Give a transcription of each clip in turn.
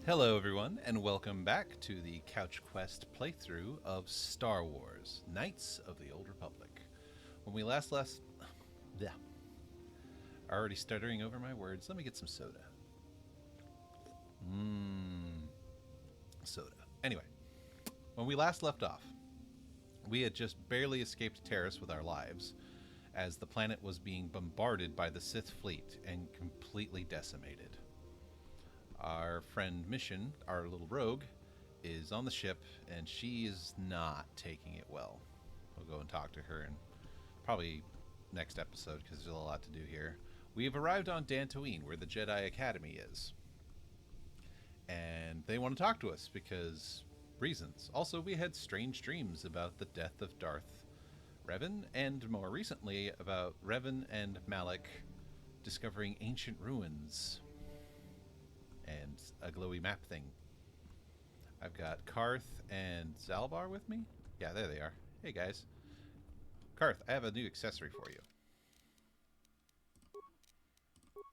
Hello, everyone, and welcome back to the CouchQuest playthrough of Star Wars: Knights of the Old Republic. When we last yeah, already stuttering over my words. Let me get some soda. Soda. Anyway, when we last left off, we had just barely escaped Terrace with our lives, as the planet was being bombarded by the Sith fleet and completely decimated. Our friend Mission, our little rogue, is on the ship, and she is not taking it well. We'll go and talk to her in probably next episode, because there's a lot to do here. We have arrived on Dantooine, where the Jedi Academy is. And they want to talk to us, because reasons. Also, we had strange dreams about the death of Darth Revan, and more recently, about Revan and Malak discovering ancient ruins and a glowy map thing. I've got Karth and Zalbar with me. Yeah, there they are. Hey, guys. Karth, I have a new accessory for you.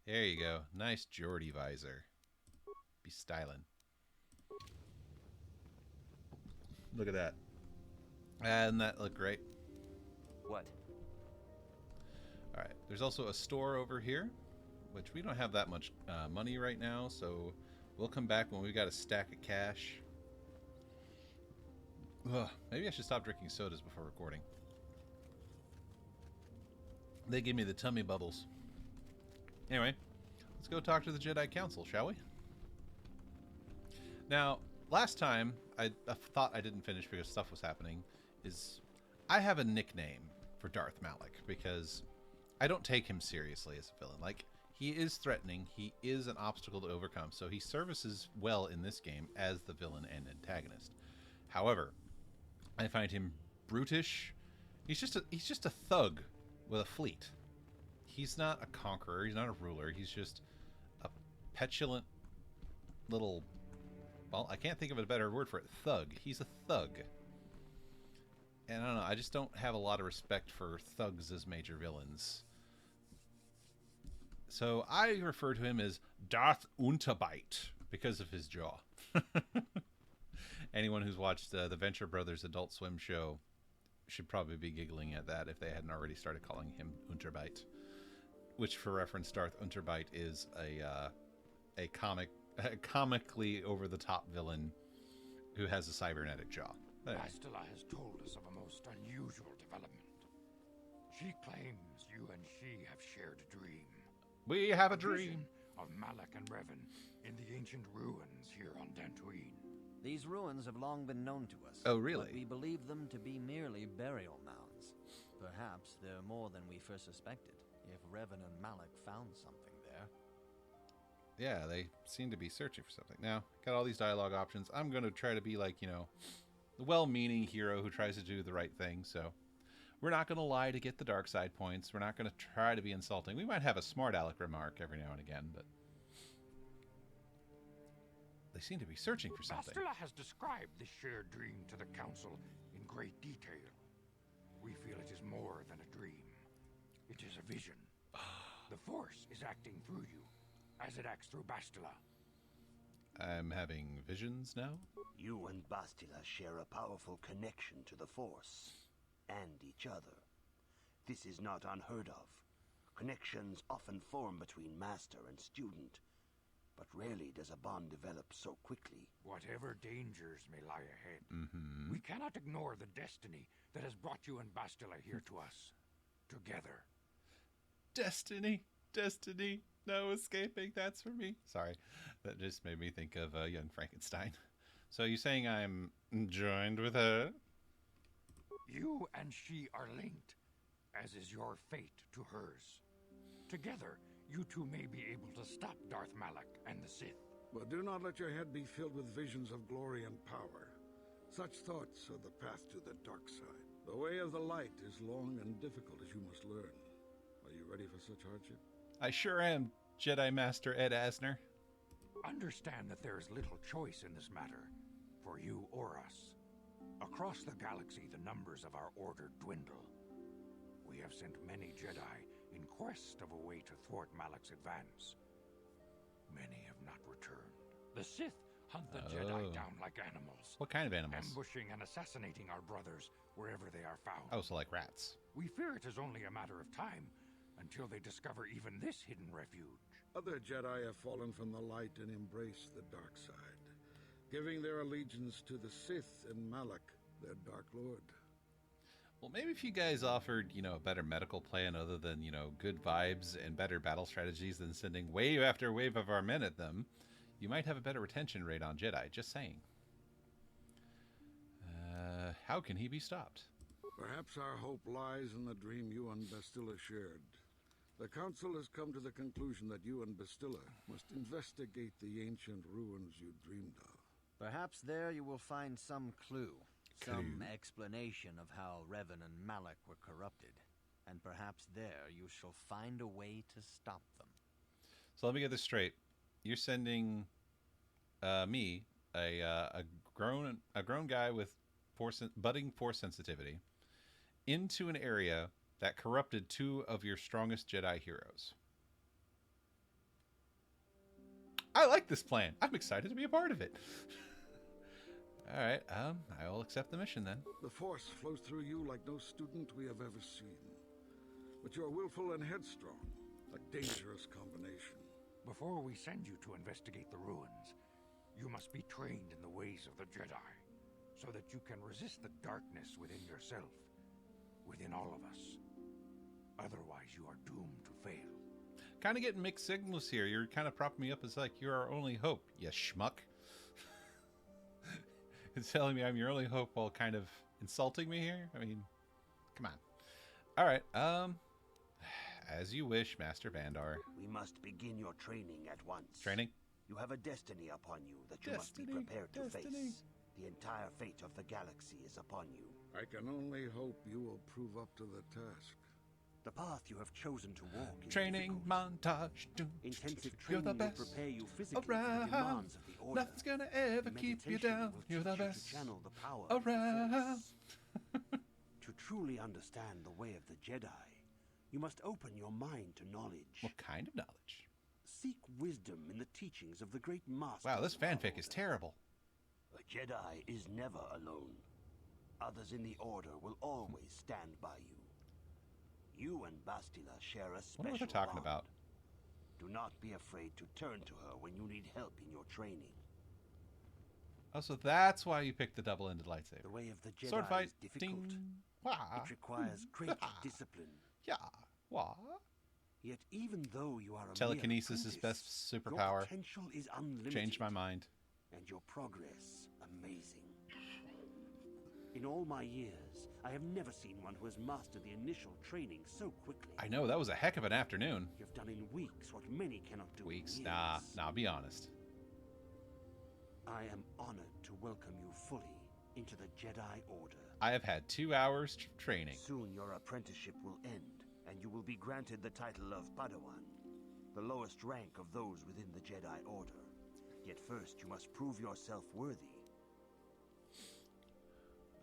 There you go. Nice Geordie visor. Be styling. Look at that. And that look great. What? Alright, there's also a store over here, which we don't have that much money right now, so we'll come back when we've got a stack of cash. Ugh, maybe I should stop drinking sodas before recording. They give me the tummy bubbles. Anyway, let's go talk to the Jedi Council, shall we? Now, last time, I thought I didn't finish because stuff was happening, is I have a nickname for Darth Malak, because I don't take him seriously as a villain. Like, he is threatening, he is an obstacle to overcome, so he services well in this game as the villain and antagonist. However, I find him brutish. He's just a thug with a fleet. He's not a conqueror, he's not a ruler, he's just a petulant little, well, I can't think of a better word for it, thug. He's a thug. And I don't know, I just don't have a lot of respect for thugs as major villains. So I refer to him as Darth Unterbite because of his jaw. Anyone who's watched the Venture Brothers Adult Swim show should probably be giggling at that if they hadn't already started calling him Unterbite. Which, for reference, Darth Unterbite is a comically over-the-top villain who has a cybernetic jaw. Anyway. Bastila has told us of a most unusual development. She claims you and she have shared a dream. We have a vision dream of Malak and Revan in the ancient ruins here on Dantooine. These ruins have long been known to us. Oh, really? But we believe them to be merely burial mounds. Perhaps they're more than we first suspected, if Revan and Malak found something there. Yeah, they seem to be searching for something. Now, got all these dialogue options. I'm going to try to be like, the well-meaning hero who tries to do the right thing, so we're not going to lie to get the dark side points. We're not going to try to be insulting. We might have a smart aleck remark every now and again, but they seem to be searching for something. Bastila has described this shared dream to the Council in great detail. We feel it is more than a dream. It is a vision. The Force is acting through you, as it acts through Bastila. I'm having visions now? You and Bastila share a powerful connection to the Force, and each other. This is not unheard of. Connections often form between master and student, but rarely does a bond develop so quickly. Whatever dangers may lie ahead, we cannot ignore the destiny that has brought you and Bastila here to us, together. Destiny, destiny, no escaping, that's for me. Sorry, that just made me think of young Frankenstein. So you're saying I'm joined with her? You and she are linked, as is your fate to hers. Together, you two may be able to stop Darth Malak and the Sith. But do not let your head be filled with visions of glory and power. Such thoughts are the path to the dark side. The way of the light is long and difficult, as you must learn. Are you ready for such hardship? I sure am, Jedi Master Ed Asner. Understand that there is little choice in this matter, for you or us. Across the galaxy, the numbers of our order dwindle. We have sent many Jedi in quest of a way to thwart Malak's advance. Many have not returned. The Sith Hunt the Oh. Jedi down like animals. What kind of animals? Ambushing and assassinating our brothers wherever they are found. Oh, so like rats. We fear it is only a matter of time until they discover even this hidden refuge. Other Jedi have fallen from the light and embraced the dark side, giving their allegiance to the Sith and Malak, their Dark Lord. Well, maybe if you guys offered, a better medical plan other than, good vibes and better battle strategies than sending wave after wave of our men at them, you might have a better retention rate on Jedi. Just saying. How can he be stopped? Perhaps our hope lies in the dream you and Bastilla shared. The Council has come to the conclusion that you and Bastilla must investigate the ancient ruins you dreamed of. Perhaps there you will find some clue. Some explanation of how Revan and Malak were corrupted. And perhaps there you shall find a way to stop them. So let me get this straight. You're sending me, a grown guy with budding force sensitivity, into an area that corrupted two of your strongest Jedi heroes. I like this plan. I'm excited to be a part of it. All right, I will accept the mission then. The Force flows through you like no student we have ever seen. But you're willful and headstrong, a dangerous combination. Before we send you to investigate the ruins, you must be trained in the ways of the Jedi, so that you can resist the darkness within yourself, within all of us. Otherwise, you are doomed to fail. Kind of getting mixed signals here. You're kind of propping me up as like you're our only hope, you schmuck. It's telling me I'm your only hope while kind of insulting me here. I mean, come on. All right. As you wish, Master Vandar. We must begin your training at once. Training? You have a destiny upon you that you must be prepared to face. The entire fate of the galaxy is upon you. I can only hope you will prove up to the task. The path you have chosen to walk is Training difficult. montage. Intensive You're training the will best prepare you physically for the around. demands of the Order. Nothing's gonna ever keep you Meditation down. will You're the teach you best to channel the power of the around. Force. To truly understand the way of the Jedi, you must open your mind to knowledge. What kind of knowledge? Seek wisdom in the teachings of the great master. Wow, this of our fanfic is Order. terrible. A Jedi is never alone. Others in the Order will always stand by you. You and Bastilla share a I special wonder what they're talking bond. about. Do not be afraid to turn to her when you need help in your training. Oh, so that's why you picked the double-ended lightsaber. The way of the Jedi Sword fight. is difficult. Ding. Wah. It requires great discipline. Yeah. Wah. Yet even though you are a Telekinesis mere is apprentice, best your superpower. potential is unlimited. Changed my mind. And your progress amazing. In all my years, I have never seen one who has mastered the initial training so quickly. I know, that was a heck of an afternoon. You've done in weeks what many cannot do Weeks? in Nah, years. be honest. I am honored to welcome you fully into the Jedi Order. I have had 2 hours training. Soon your apprenticeship will end, and you will be granted the title of Padawan, the lowest rank of those within the Jedi Order. Yet first, you must prove yourself worthy.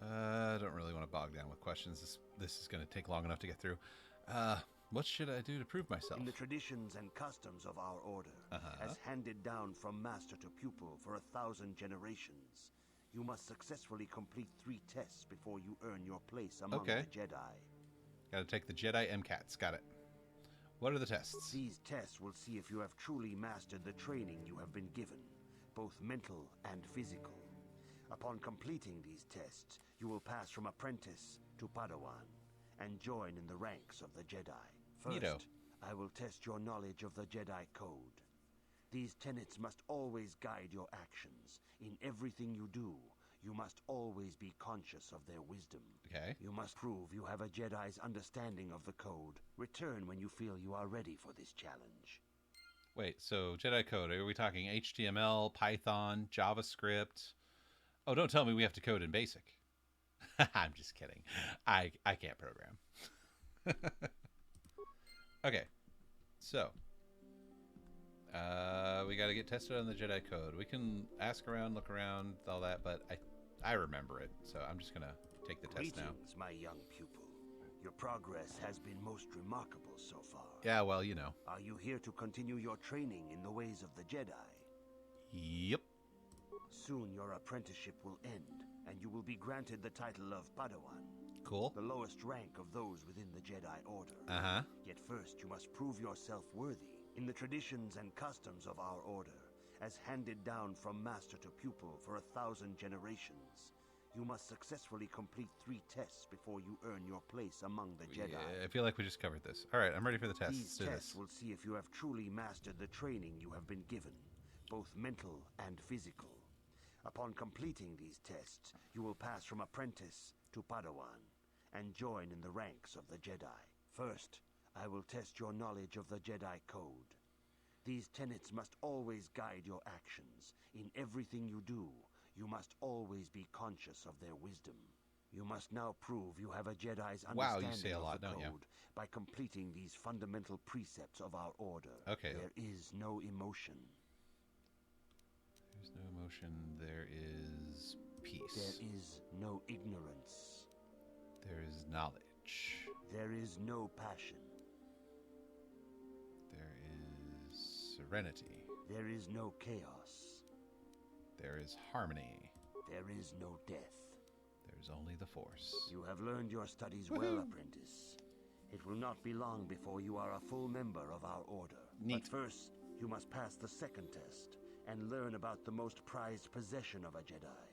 I don't really want to bog down with questions. This is going to take long enough to get through. What should I do to prove myself? In the traditions and customs of our order, as handed down from master to pupil for 1,000 generations, you must successfully complete 3 tests before you earn your place among the Jedi. Got to take the Jedi MCATs. Got it. What are the tests? These tests will see if you have truly mastered the training you have been given, both mental and physical. Upon completing these tests, you will pass from apprentice to Padawan and join in the ranks of the Jedi. First, Neato. I will test your knowledge of the Jedi Code. These tenets must always guide your actions. In everything you do, you must always be conscious of their wisdom. Okay. You must prove you have a Jedi's understanding of the code. Return when you feel you are ready for this challenge. Wait, so Jedi code, are we talking HTML, Python, JavaScript? Oh, don't tell me we have to code in BASIC. I'm just kidding. I can't program. Okay, so we got to get tested on the Jedi code. We can ask around, look around, all that, but I remember it, so I'm just gonna take the test now. Greetings, my young pupil. Your progress has been most remarkable so far. Yeah, well, you know. Are you here to continue your training in the ways of the Jedi? Yep. Soon your apprenticeship will end, and you will be granted the title of Padawan, Cool. the lowest rank of those within the Jedi Order. Uh-huh. Yet first you must prove yourself worthy in the traditions and customs of our order, as handed down from master to pupil for 1,000 generations. You must successfully complete 3 tests before you earn your place among the Jedi. Yeah, I feel like we just covered this. All right, I'm ready for the test. These tests will see if you have truly mastered the training you have been given, both mental and physical. Upon completing these tests, you will pass from apprentice to Padawan and join in the ranks of the Jedi. First, I will test your knowledge of the Jedi Code. These tenets must always guide your actions. In everything you do, you must always be conscious of their wisdom. You must now prove you have a Jedi's understanding you say a lot, of the don't you? code by completing these fundamental precepts of our order. Okay. There is no emotion. There's no emotion. There is peace. There is no ignorance. There is knowledge. There is no passion. There is serenity. There is no chaos. There is harmony. There is no death. There's only the Force. You have learned your studies well, apprentice. It will not be long before you are a full member of our order. Neat. But first, you must pass the second test and learn about the most prized possession of a Jedi,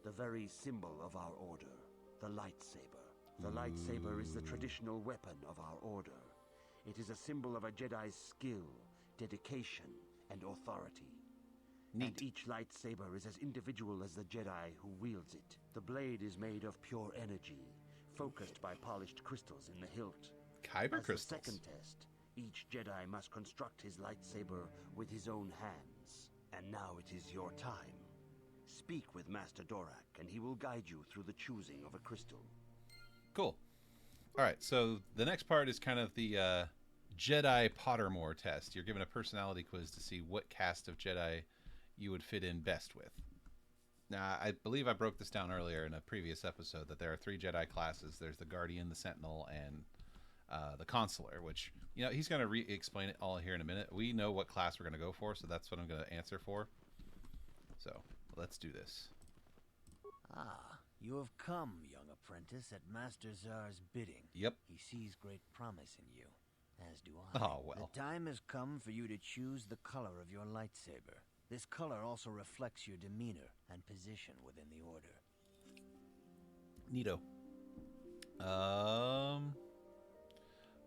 the very symbol of our order, the lightsaber. The lightsaber is the traditional weapon of our order. It is a symbol of a Jedi's skill, dedication, and authority. Neat. And each lightsaber is as individual as the Jedi who wields it. The blade is made of pure energy, focused by polished crystals in the hilt. Kyber As crystals. the second test, each Jedi must construct his lightsaber with his own hands. And now it is your time. Speak with Master Dorak, and he will guide you through the choosing of a crystal. Cool. All right, so the next part is kind of the Jedi Pottermore test. You're given a personality quiz to see what cast of Jedi you would fit in best with. Now, I believe I broke this down earlier in a previous episode that there are 3 Jedi classes. There's the Guardian, the Sentinel, and the Consular, which, you know, he's going to re-explain it all here in a minute. We know what class we're going to go for, so that's what I'm going to answer for. So, let's do this. Ah, you have come, young apprentice, at Master Zar's bidding. Yep. He sees great promise in you, as do I. Oh, well. The time has come for you to choose the color of your lightsaber. This color also reflects your demeanor and position within the Order. Neato.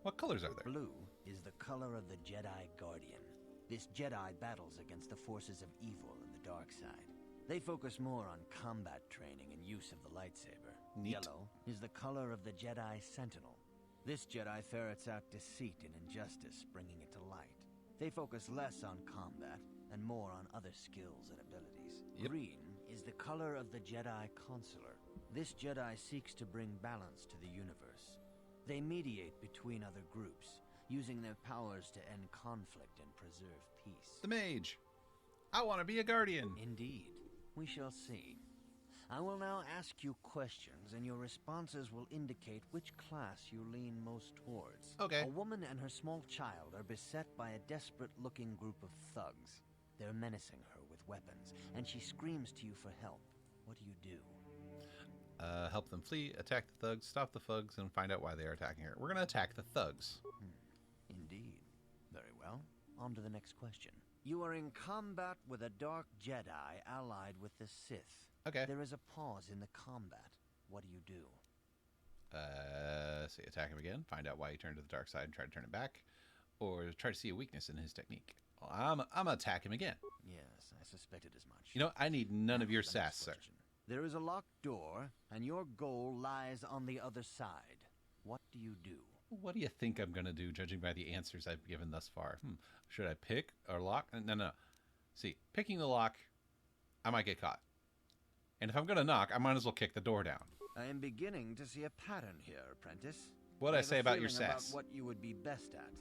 What colors are there? Blue is the color of the Jedi Guardian. This Jedi battles against the forces of evil and the dark side. They focus more on combat training and use of the lightsaber. Neat. Yellow is the color of the Jedi Sentinel. This Jedi ferrets out deceit and injustice, bringing it to light. They focus less on combat and more on other skills and abilities. Yep. Green is the color of the Jedi Consular. This Jedi seeks to bring balance to the universe. They mediate between other groups, using their powers to end conflict and preserve peace. The Mage. I want to be a Guardian. Indeed. We shall see. I will now ask you questions, and your responses will indicate which class you lean most towards. Okay. A woman and her small child are beset by a desperate-looking group of thugs. They're menacing her with weapons, and she screams to you for help. What do you do? Help them flee, attack the thugs, stop the thugs, and find out why they are attacking her. We're going to attack the thugs. Indeed. Very well. On to the next question. You are in combat with a dark Jedi allied with the Sith. Okay. There is a pause in the combat. What do you do? Say attack him again, find out why he turned to the dark side and try to turn it back, or try to see a weakness in his technique. Well, I'm going to attack him again. Yes, I suspected as much. You know, I need none of Now, your the next sass, sir. question. There is a locked door, and your goal lies on the other side. What do you do? What do you think I'm going to do, judging by the answers I've given thus far? Should I pick or lock? No. See, picking the lock, I might get caught. And if I'm going to knock, I might as well kick the door down. I am beginning to see a pattern here, apprentice. What'd I have say a about your feeling sass? About what you would be best at.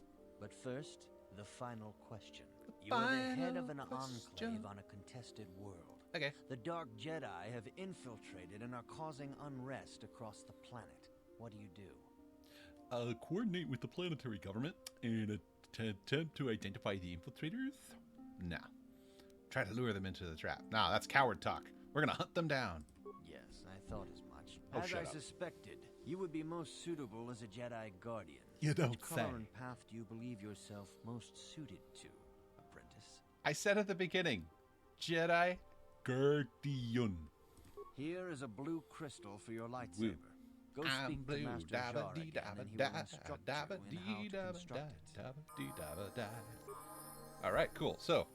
But first, the final question. You are the head of an enclave on a contested world. Okay. The Dark Jedi have infiltrated and are causing unrest across the planet. What do you do? Coordinate with the planetary government and attempt to identify the infiltrators? Nah. try to lure them into the trap. Nah, that's coward talk. We're gonna hunt them down. Yes, I thought as much. Oh, As shut I up. suspected, you would be most suitable as a Jedi Guardian. You don't Which color say. and path do you believe yourself most suited to, apprentice? I said at the beginning, Jedi Guardian. Here is a blue crystal for your lightsaber. Woo. Go I'm speak blue. to Master Dabba Jar dee again, dabba and he da, will instruct dabba you in how dee to dabba da, construct it. dabba dee dabba da. All right, cool. So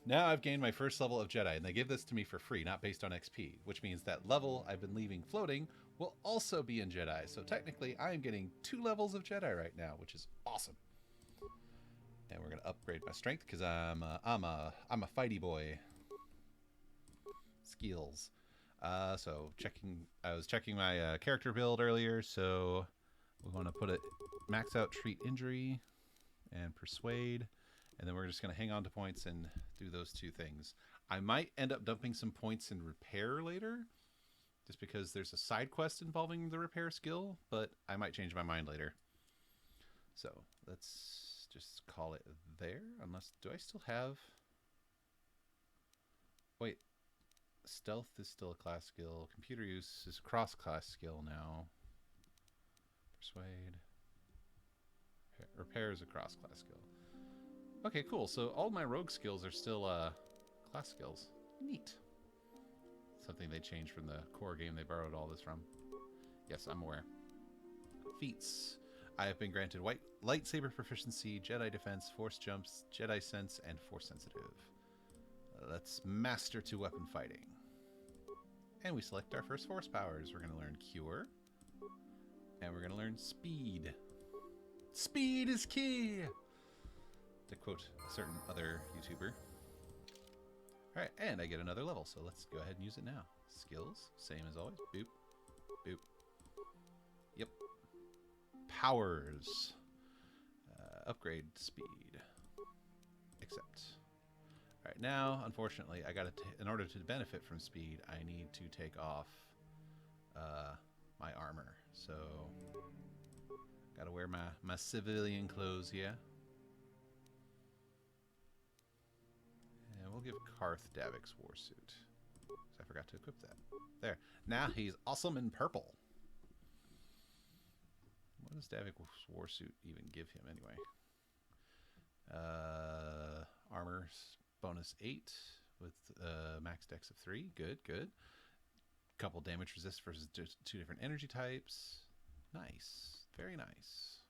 now I've gained my first level of Jedi, and they give this to me for free, not based on XP, which means that level I've been leaving floating will also be in Jedi. So technically, I am getting 2 levels of Jedi right now, which is awesome. And we're gonna upgrade my strength because I'm a fighty boy. Skills. So I was checking my character build earlier, so we're going to put it max out treat injury and persuade, and then we're just going to hang on to points and do those 2 things. I might end up dumping some points in repair later, just because there's a side quest involving the repair skill, but I might change my mind later. So let's just call it there, unless, do I still have, wait, stealth is still a class skill. Computer use is a cross-class skill now. Persuade. Repair is a cross-class skill. Okay, cool. So all my rogue skills are still class skills. Neat. Something they changed from the core game they borrowed all this from. Yes, I'm aware. Feats. I have been granted white lightsaber proficiency, Jedi defense, force jumps, Jedi sense, and force sensitive. Let's master 2 weapon fighting. And we select our first force powers. We're going to learn Cure. And we're going to learn Speed. Speed is key! To quote a certain other YouTuber. Alright, and I get another level, so let's go ahead and use it now. Skills, same as always. Boop. Boop. Yep. Powers. Upgrade speed. Accept. Alright, now, unfortunately, I gotta in order to benefit from speed, I need to take off my armor. So, gotta wear my civilian clothes here. And we'll give Karth Davik's warsuit. I forgot to equip that. There. Now he's awesome in purple. What does Davik's warsuit even give him anyway? Armor bonus 8 with max dex of 3. Good, good. Couple damage resist versus 2 different energy types. Nice. Very nice.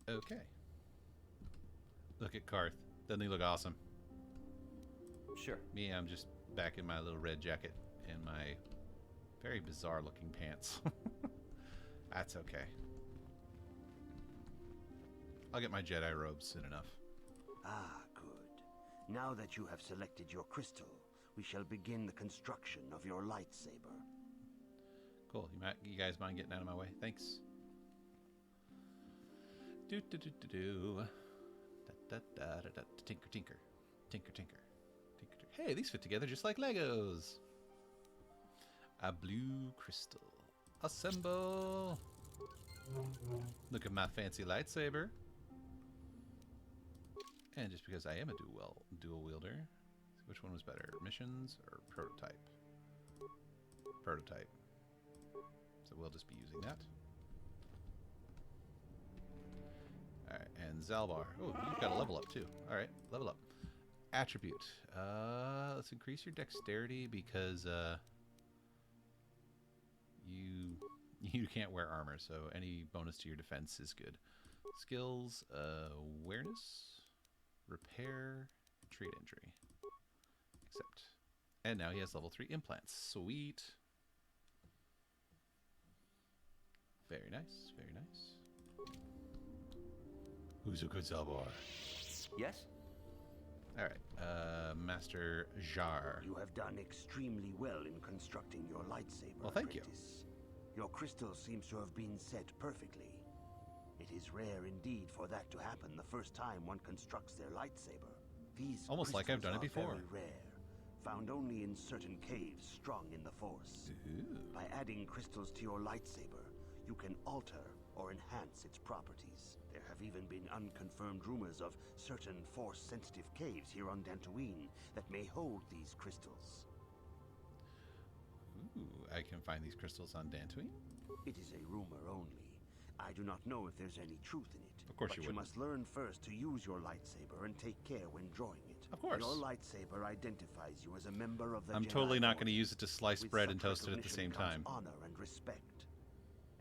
Okay. Look at Karth. Doesn't he look awesome? Sure. Me, I'm just back in my little red jacket and my very bizarre looking pants. That's okay. I'll get my Jedi robes soon enough. Ah, good. Now that you have selected your crystal, we shall begin the construction of your lightsaber. Cool. You guys mind getting out of my way? Thanks. Do do do do do. Da da da da da. Tinker tinker. Tinker tinker. Tinker tinker. Hey, these fit together just like Legos. A blue crystal. Assemble. Look at my fancy lightsaber. And just because I am a dual wielder, which one was better, missions or prototype? Prototype. So we'll just be using that. Alright, and Zalbar. Oh, you've got a level up too. Alright, level up. Attribute. Let's increase your dexterity because you can't wear armor, so any bonus to your defense is good. Skills, awareness, repair, treat injury. Accept. And now he has level 3 implants. Sweet. Very nice, very nice. Who's a good Zalbar? Yes? Alright, Master Jar. You have done extremely well in constructing your lightsaber, Well, thank you. apprentice. Your crystal seems to have been set perfectly. It is rare indeed for that to happen the first time one constructs their lightsaber. These Almost like I've done it crystals are before. very rare, found only in certain caves strong in the Force. Ooh. By adding crystals to your lightsaber, you can alter or enhance its properties. There have have even been unconfirmed rumors of certain Force-sensitive caves here on Dantooine that may hold these crystals. Ooh, I can find these crystals on Dantooine? It is a rumor only. I do not know if there's any truth in it. Of course but you you wouldn't. must learn first to use your lightsaber and take care when drawing it. Of course. Your lightsaber identifies you as a member of the I'm Jedi totally not going to Order. use it to slice With bread such and toast it at the recognition same comes time. honor and respect,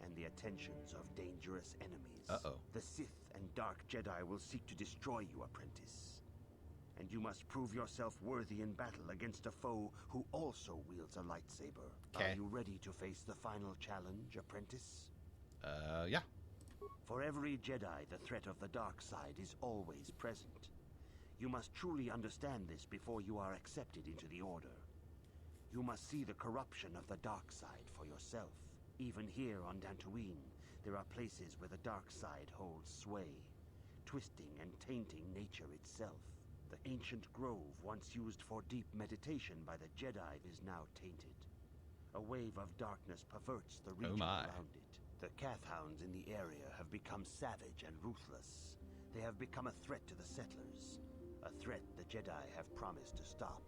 and the attentions of dangerous enemies. Uh-oh. The Sith and Dark Jedi will seek to destroy you, apprentice. And you must prove yourself worthy in battle against a foe who also wields a lightsaber. Okay. Are you ready to face the final challenge, apprentice? Yeah. For every Jedi, the threat of the dark side is always present. You must truly understand this before you are accepted into the Order. You must see the corruption of the dark side for yourself. Even here on Dantooine, there are places where the dark side holds sway, twisting and tainting nature itself. The ancient grove, once used for deep meditation by the Jedi, is now tainted. A wave of darkness perverts the region around it. The Cathhounds in the area have become savage and ruthless. They have become a threat to the settlers. A threat the Jedi have promised to stop.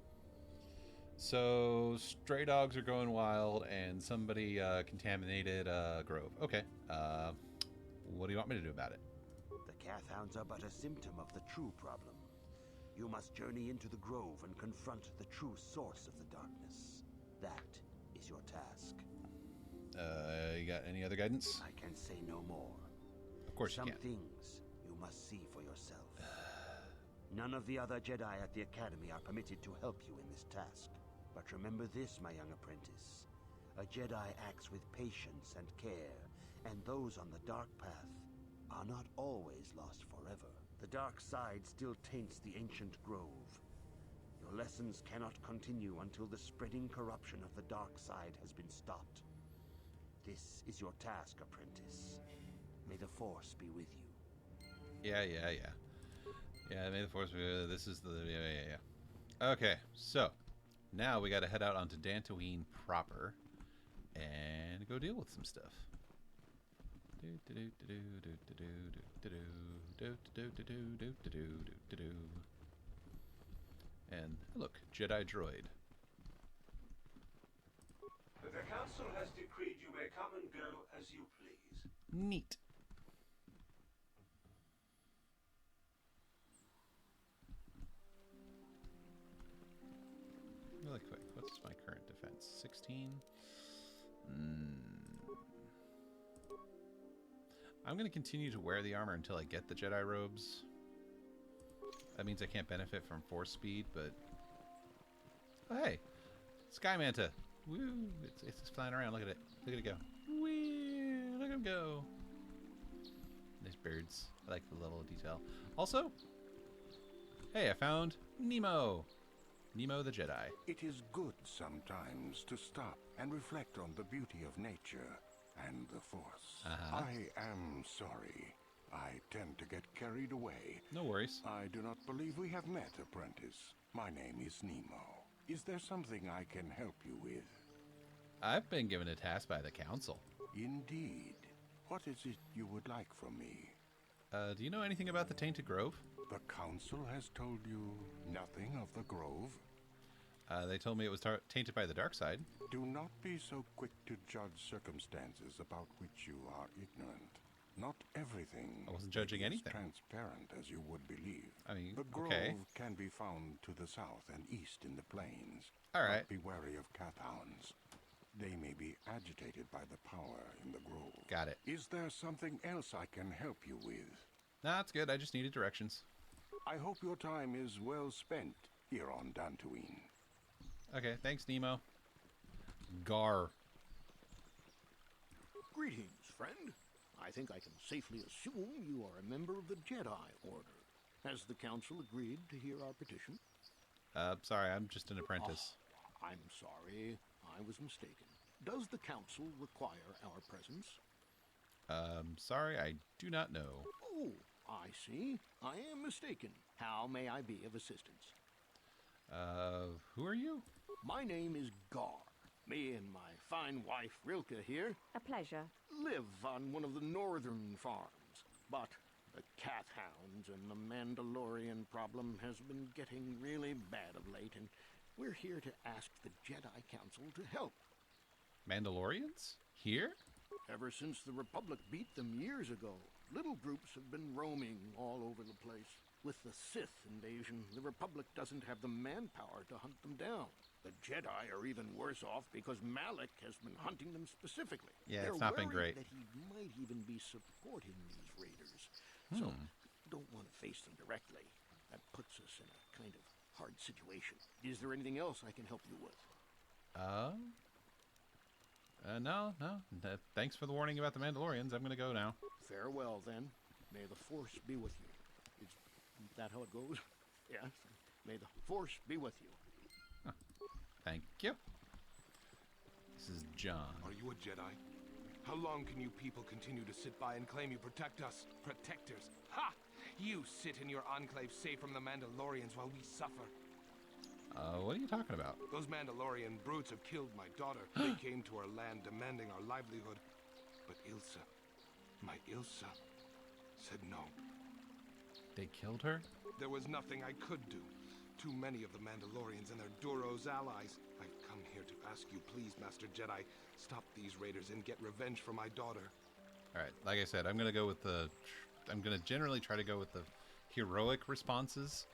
So, stray dogs are going wild, and somebody contaminated a grove. Okay. What do you want me to do about it? The Cathhounds are but a symptom of the true problem. You must journey into the grove and confront the true source of the darkness. That is your task. You got any other guidance? I can say no more. Of course you Some can. things you must see for yourself. None of the other Jedi at the Academy are permitted to help you in this task. But remember this, my young apprentice. A Jedi acts with patience and care, and those on the dark path are not always lost forever. The dark side still taints the ancient grove. Your lessons cannot continue until the spreading corruption of the dark side has been stopped. This is your task, apprentice. May the Force be with you. Yeah. Yeah, may the Force be with you. This is the... Yeah. Okay, so... Now we gotta head out onto Dantooine proper and go deal with some stuff. And look, Jedi droid. The council has decreed you may come and go as you please. Neat. Really quick, what's my current defense? 16? I'm going to continue to wear the armor until I get the Jedi robes. That means I can't benefit from force speed, but... Oh, hey! Sky Manta! Woo! It's flying around. Look at it. Look at it go. Whee! Look at him go! Nice birds. I like the little detail. Also, hey, I found Nemo! Nemo the Jedi. It is good sometimes to stop and reflect on the beauty of nature and the Force. I am sorry. I tend to get carried away. No worries. I do not believe we have met, apprentice. My name is Nemo. Is there something I can help you with? I've been given a task by the Council. Indeed. What is it you would like from me? Do you know anything about the Tainted Grove? The Council has told you nothing of the Grove? They told me it was tainted by the dark side. Do not be so quick to judge circumstances about which you are ignorant. Not everything I wasn't judging is anything. transparent as you would believe. I mean, the grove okay. can be found to the south and east in the plains. All right. But be wary of Cathhounds. They may be agitated by the power in the grove. Got it. Is there something else I can help you with? Nah, it's good. I just needed directions. I hope your time is well spent here on Dantooine. Okay, thanks, Nemo. Gar. Greetings, friend. I think I can safely assume you are a member of the Jedi Order. Has the Council agreed to hear our petition? Sorry, I'm just an apprentice. I'm sorry, I was mistaken. Does the Council require our presence? Sorry, I do not know. Oh, I see. I am mistaken. How may I be of assistance? Who are you? My name is Gar. Me and my fine wife, Rilke, here, A pleasure. live on one of the northern farms. But The Cath Hounds and the Mandalorian problem has been getting really bad of late, and we're here to ask the Jedi Council to help. Mandalorians? Here? Ever since the Republic beat them years ago, little groups have been roaming all over the place. With the Sith invasion, the Republic doesn't have the manpower to hunt them down. The Jedi are even worse off because Malik has been hunting them specifically. Yeah, They're it's not been worried great. that he might even be supporting these raiders. So, don't want to face them directly. That puts us in a kind of hard situation. Is there anything else I can help you with? No. Thanks for the warning about the Mandalorians. I'm going to go now. Farewell, then. May the Force be with you. Is that how it goes? Yes. May the Force be with you. Thank you. This is John. Are you a Jedi? How long can you people continue to sit by and claim you protect us? Protectors. Ha! You sit in your enclave safe from the Mandalorians while we suffer. What are you talking about? Those Mandalorian brutes have killed my daughter. They came to our land demanding our livelihood. But Ilsa, my Ilsa, said no. They killed her? There was nothing I could do. Too many of the Mandalorians and their Duros allies. I've come here to ask you, please, Master Jedi, stop these raiders and get revenge for my daughter. All right, like I said, I'm going to go with the... I'm going to generally try to go with the heroic responses.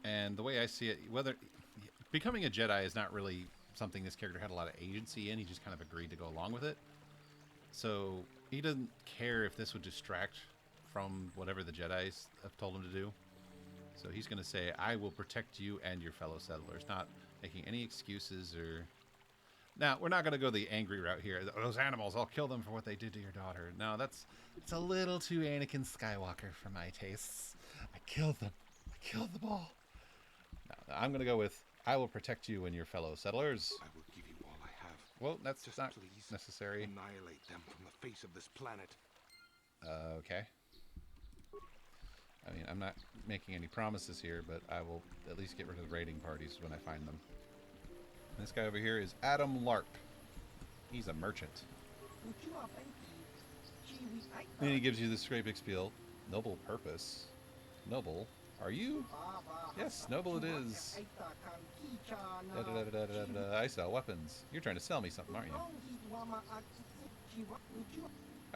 And the way I see it, whether... Becoming a Jedi is not really something this character had a lot of agency in. He just kind of agreed to go along with it. So he doesn't care if this would distract from whatever the Jedi have told him to do. So he's going to say, I will protect you and your fellow settlers, not making any excuses or... Now, we're not going to go the angry route here. Those animals, I'll kill them for what they did to your daughter. No, it's a little too Anakin Skywalker for my tastes. I killed them. I killed them all. No, I'm going to go with, I will protect you and your fellow settlers. I will give you all I have. Well, that's Just not please necessary. annihilate them from the face of this planet. Okay. I mean, I'm not making any promises here, but I will at least get rid of the raiding parties when I find them. This guy over here is Adam Larp. He's a merchant. And he gives you this great big spiel. Noble purpose. Noble, are you? Yes, noble it is. I sell weapons. You're trying to sell me something, aren't you?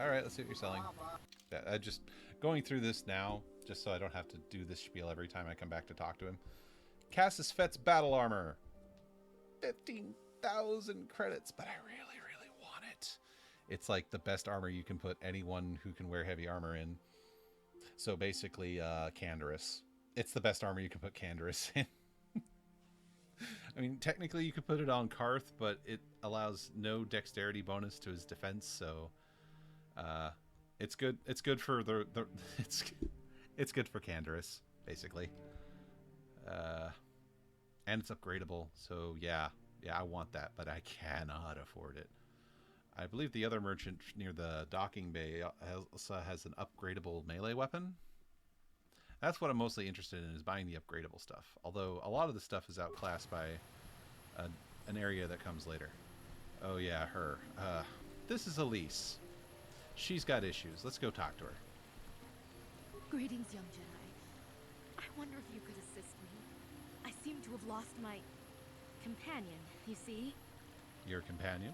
Alright, let's see what you're selling. Yeah, I just going through this now, just so I don't have to do this spiel every time I come back to talk to him. Cassus Fett's battle armor. 15,000 credits, but I really, really want it. It's like the best armor you can put anyone who can wear heavy armor in. So basically, Canderous. It's the best armor you can put Canderous in. I mean, technically you could put it on Karth, but it allows no dexterity bonus to his defense, so it's good. It's good for it's good for Canderous, basically. And it's upgradable, so yeah, I want that, but I cannot afford it. I believe the other merchant near the docking bay also has an upgradable melee weapon. That's what I'm mostly interested in, is buying the upgradable stuff. Although a lot of the stuff is outclassed by an area that comes later. Oh yeah, her. This is Elise. She's got issues. Let's go talk to her. Greetings, young Jedi. I wonder if you could assist me. I seem to have lost my companion, you see? Your companion?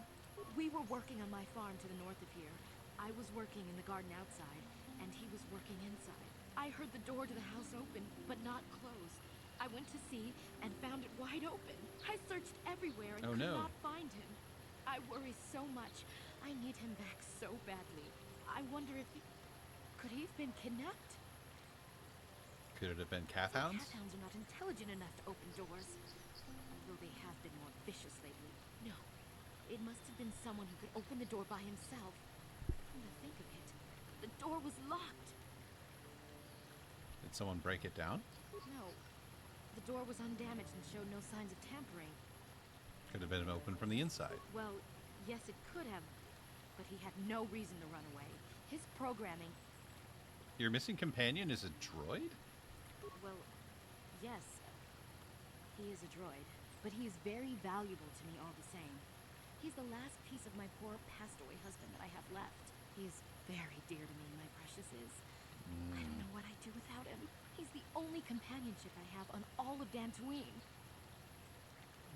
We were working on my farm to the north of here. I was working in the garden outside, and he was working inside. I heard the door to the house open, but not close. I went to see and found it wide open. I searched everywhere and could not find him. I worry so much. I need him back so badly. I wonder if could he have been kidnapped? Could it have been Cath Hounds? Cath Hounds are not intelligent enough to open doors. Although they have been more vicious lately. No. It must have been someone who could open the door by himself. Come to think of it, the door was locked. Did someone break it down? No. The door was undamaged and showed no signs of tampering. Could have been open from the inside. Well, yes, it could have. But he had no reason to run away. His programming... Your missing companion is a droid? Well, yes. He is a droid. But he is very valuable to me all the same. He's the last piece of my poor passed-away husband that I have left. He is very dear to me, my precious is. I don't know what I'd do without him. He's the only companionship I have on all of Dantooine.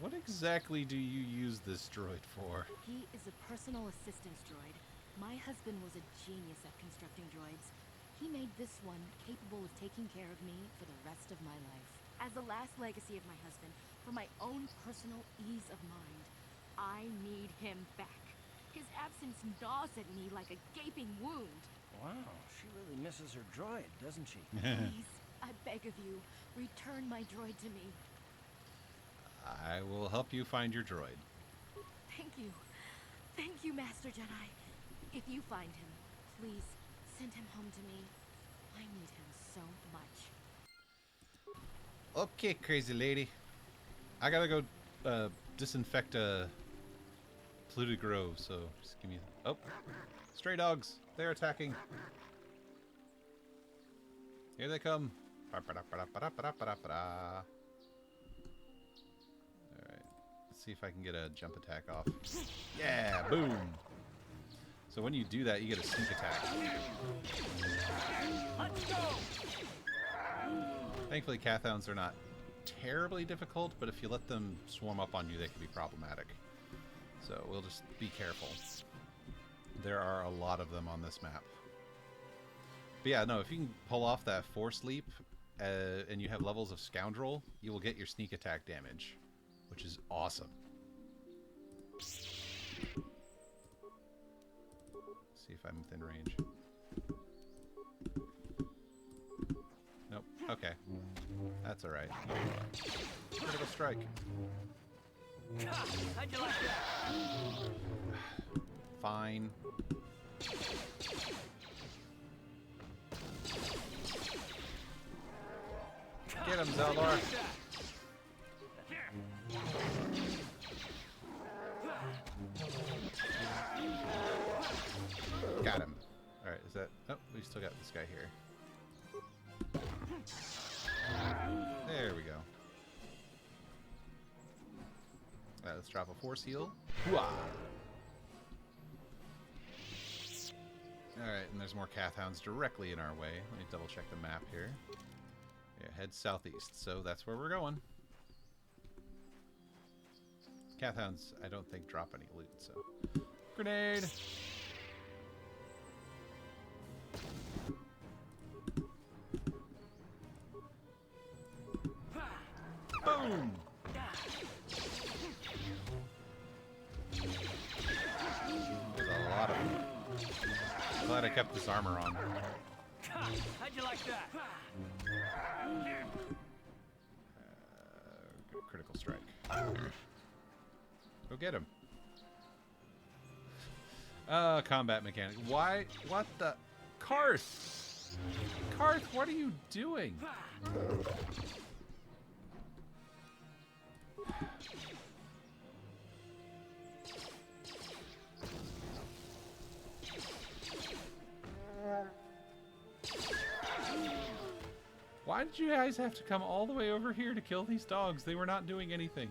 What exactly do you use this droid for? He is a personal assistance droid. My husband was a genius at constructing droids. He made this one capable of taking care of me for the rest of my life. As the last legacy of my husband, for my own personal ease of mind, I need him back. His absence gnaws at me like a gaping wound. Wow, she really misses her droid, doesn't she? Please, I beg of you, return my droid to me. I will help you find your droid. Thank you. Thank you, Master Jedi. If you find him, please send him home to me. I need him so much. Okay, crazy lady. I gotta go disinfect a polluted grove, so just give me... Oh, stray dogs. They're attacking. Here they come. Alright, let's see if I can get a jump attack off. Yeah, boom. So when you do that, you get a sneak attack. Let's go! Thankfully, Cathounds are not terribly difficult, but if you let them swarm up on you, they can be problematic. So we'll just be careful. There are a lot of them on this map. But yeah, no, if you can pull off that Force Leap and you have levels of Scoundrel, you will get your sneak attack damage, which is awesome. See if I'm within range. Nope. Okay. That's alright. Critical strike. How'd you like that? Fine. Get him, Zeldor. Got him. Alright, is that... Oh, we still got this guy here. There we go. Alright, let's drop a force heal. Hooah! Alright, and there's more Cathounds directly in our way. Let me double check the map here. Yeah, head southeast, so that's where we're going. Cathounds, I don't think, drop any loot, so... Grenade! Boom! There's a lot of them. Glad I kept this armor on. How'd you like that? Critical strike. Go get him. Combat mechanic. Why? What the? Karth! Karth, what are you doing? Why did you guys have to come all the way over here to kill these dogs? They were not doing anything.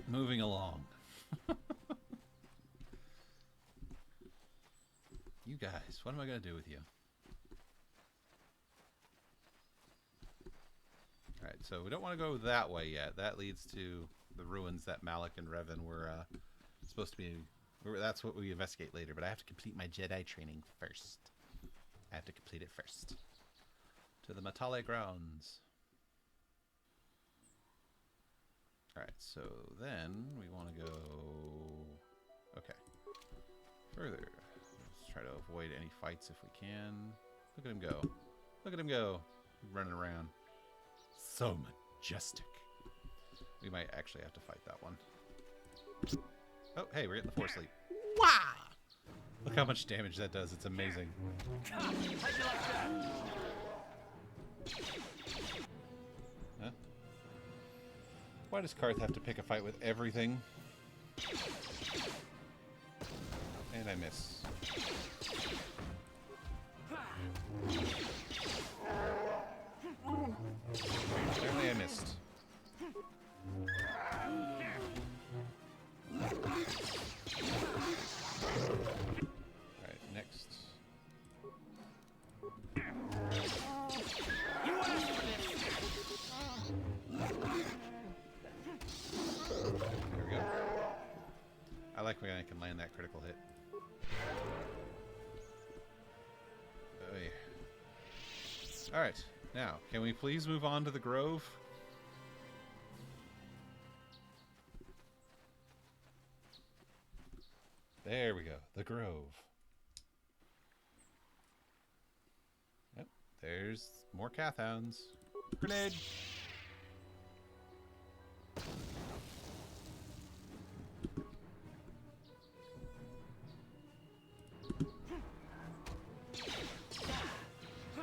Moving along. You guys, what am I going to do with you? Alright, so we don't want to go that way yet. That leads to the ruins that Malik and Revan were supposed to be... That's what we investigate later, but I have to complete my Jedi training first. I have to complete it first. To the Matale grounds. Alright, so then we want to go... Okay. Further. Let's try to avoid any fights if we can. Look at him go. Look at him go. Running around. So majestic. We might actually have to fight that one. Oh, hey, we're getting the Force Leap. Wow! Look how much damage that does. It's amazing. Huh? Why does Karth have to pick a fight with everything? And I miss. Apparently I missed. Alright, next. There we go. I like when I can land that critical hit. Alright, now, can we please move on to the Grove? There we go, the Grove. Yep, there's more Cathhounds. Grenade!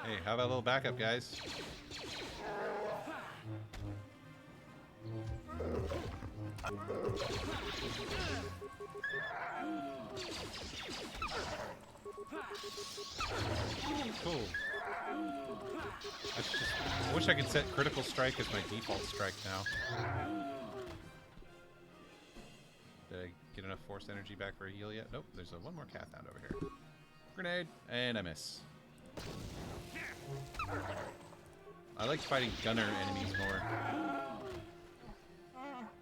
Hey, how about a little backup, guys? Cool. I wish I could set critical strike as my default strike now. Did I get enough force energy back for a heal yet? Nope, there's one more Cathhound over here. Grenade, and I miss. I like fighting gunner enemies more.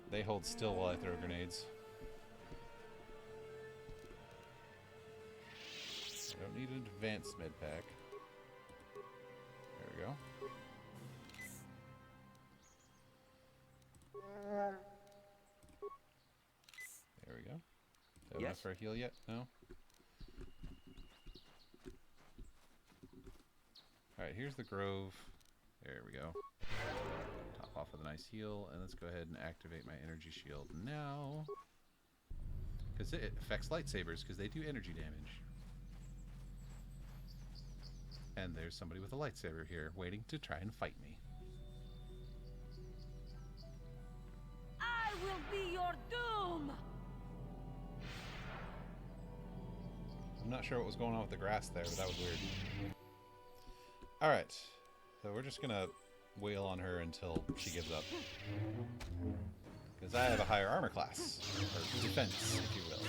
They hold still while I throw grenades. I don't need an advanced med pack. There we go. There we go. Do I have enough for a heal yet? No? Alright, here's the Grove. There we go. Top off with a nice heal, and let's go ahead and activate my energy shield now. Because it affects lightsabers, because they do energy damage. And there's somebody with a lightsaber here, waiting to try and fight me. I will be your doom! I'm not sure what was going on with the grass there, but that was weird. Alright, so we're just gonna wail on her until she gives up. Because I have a higher armor class, or defense, if you will.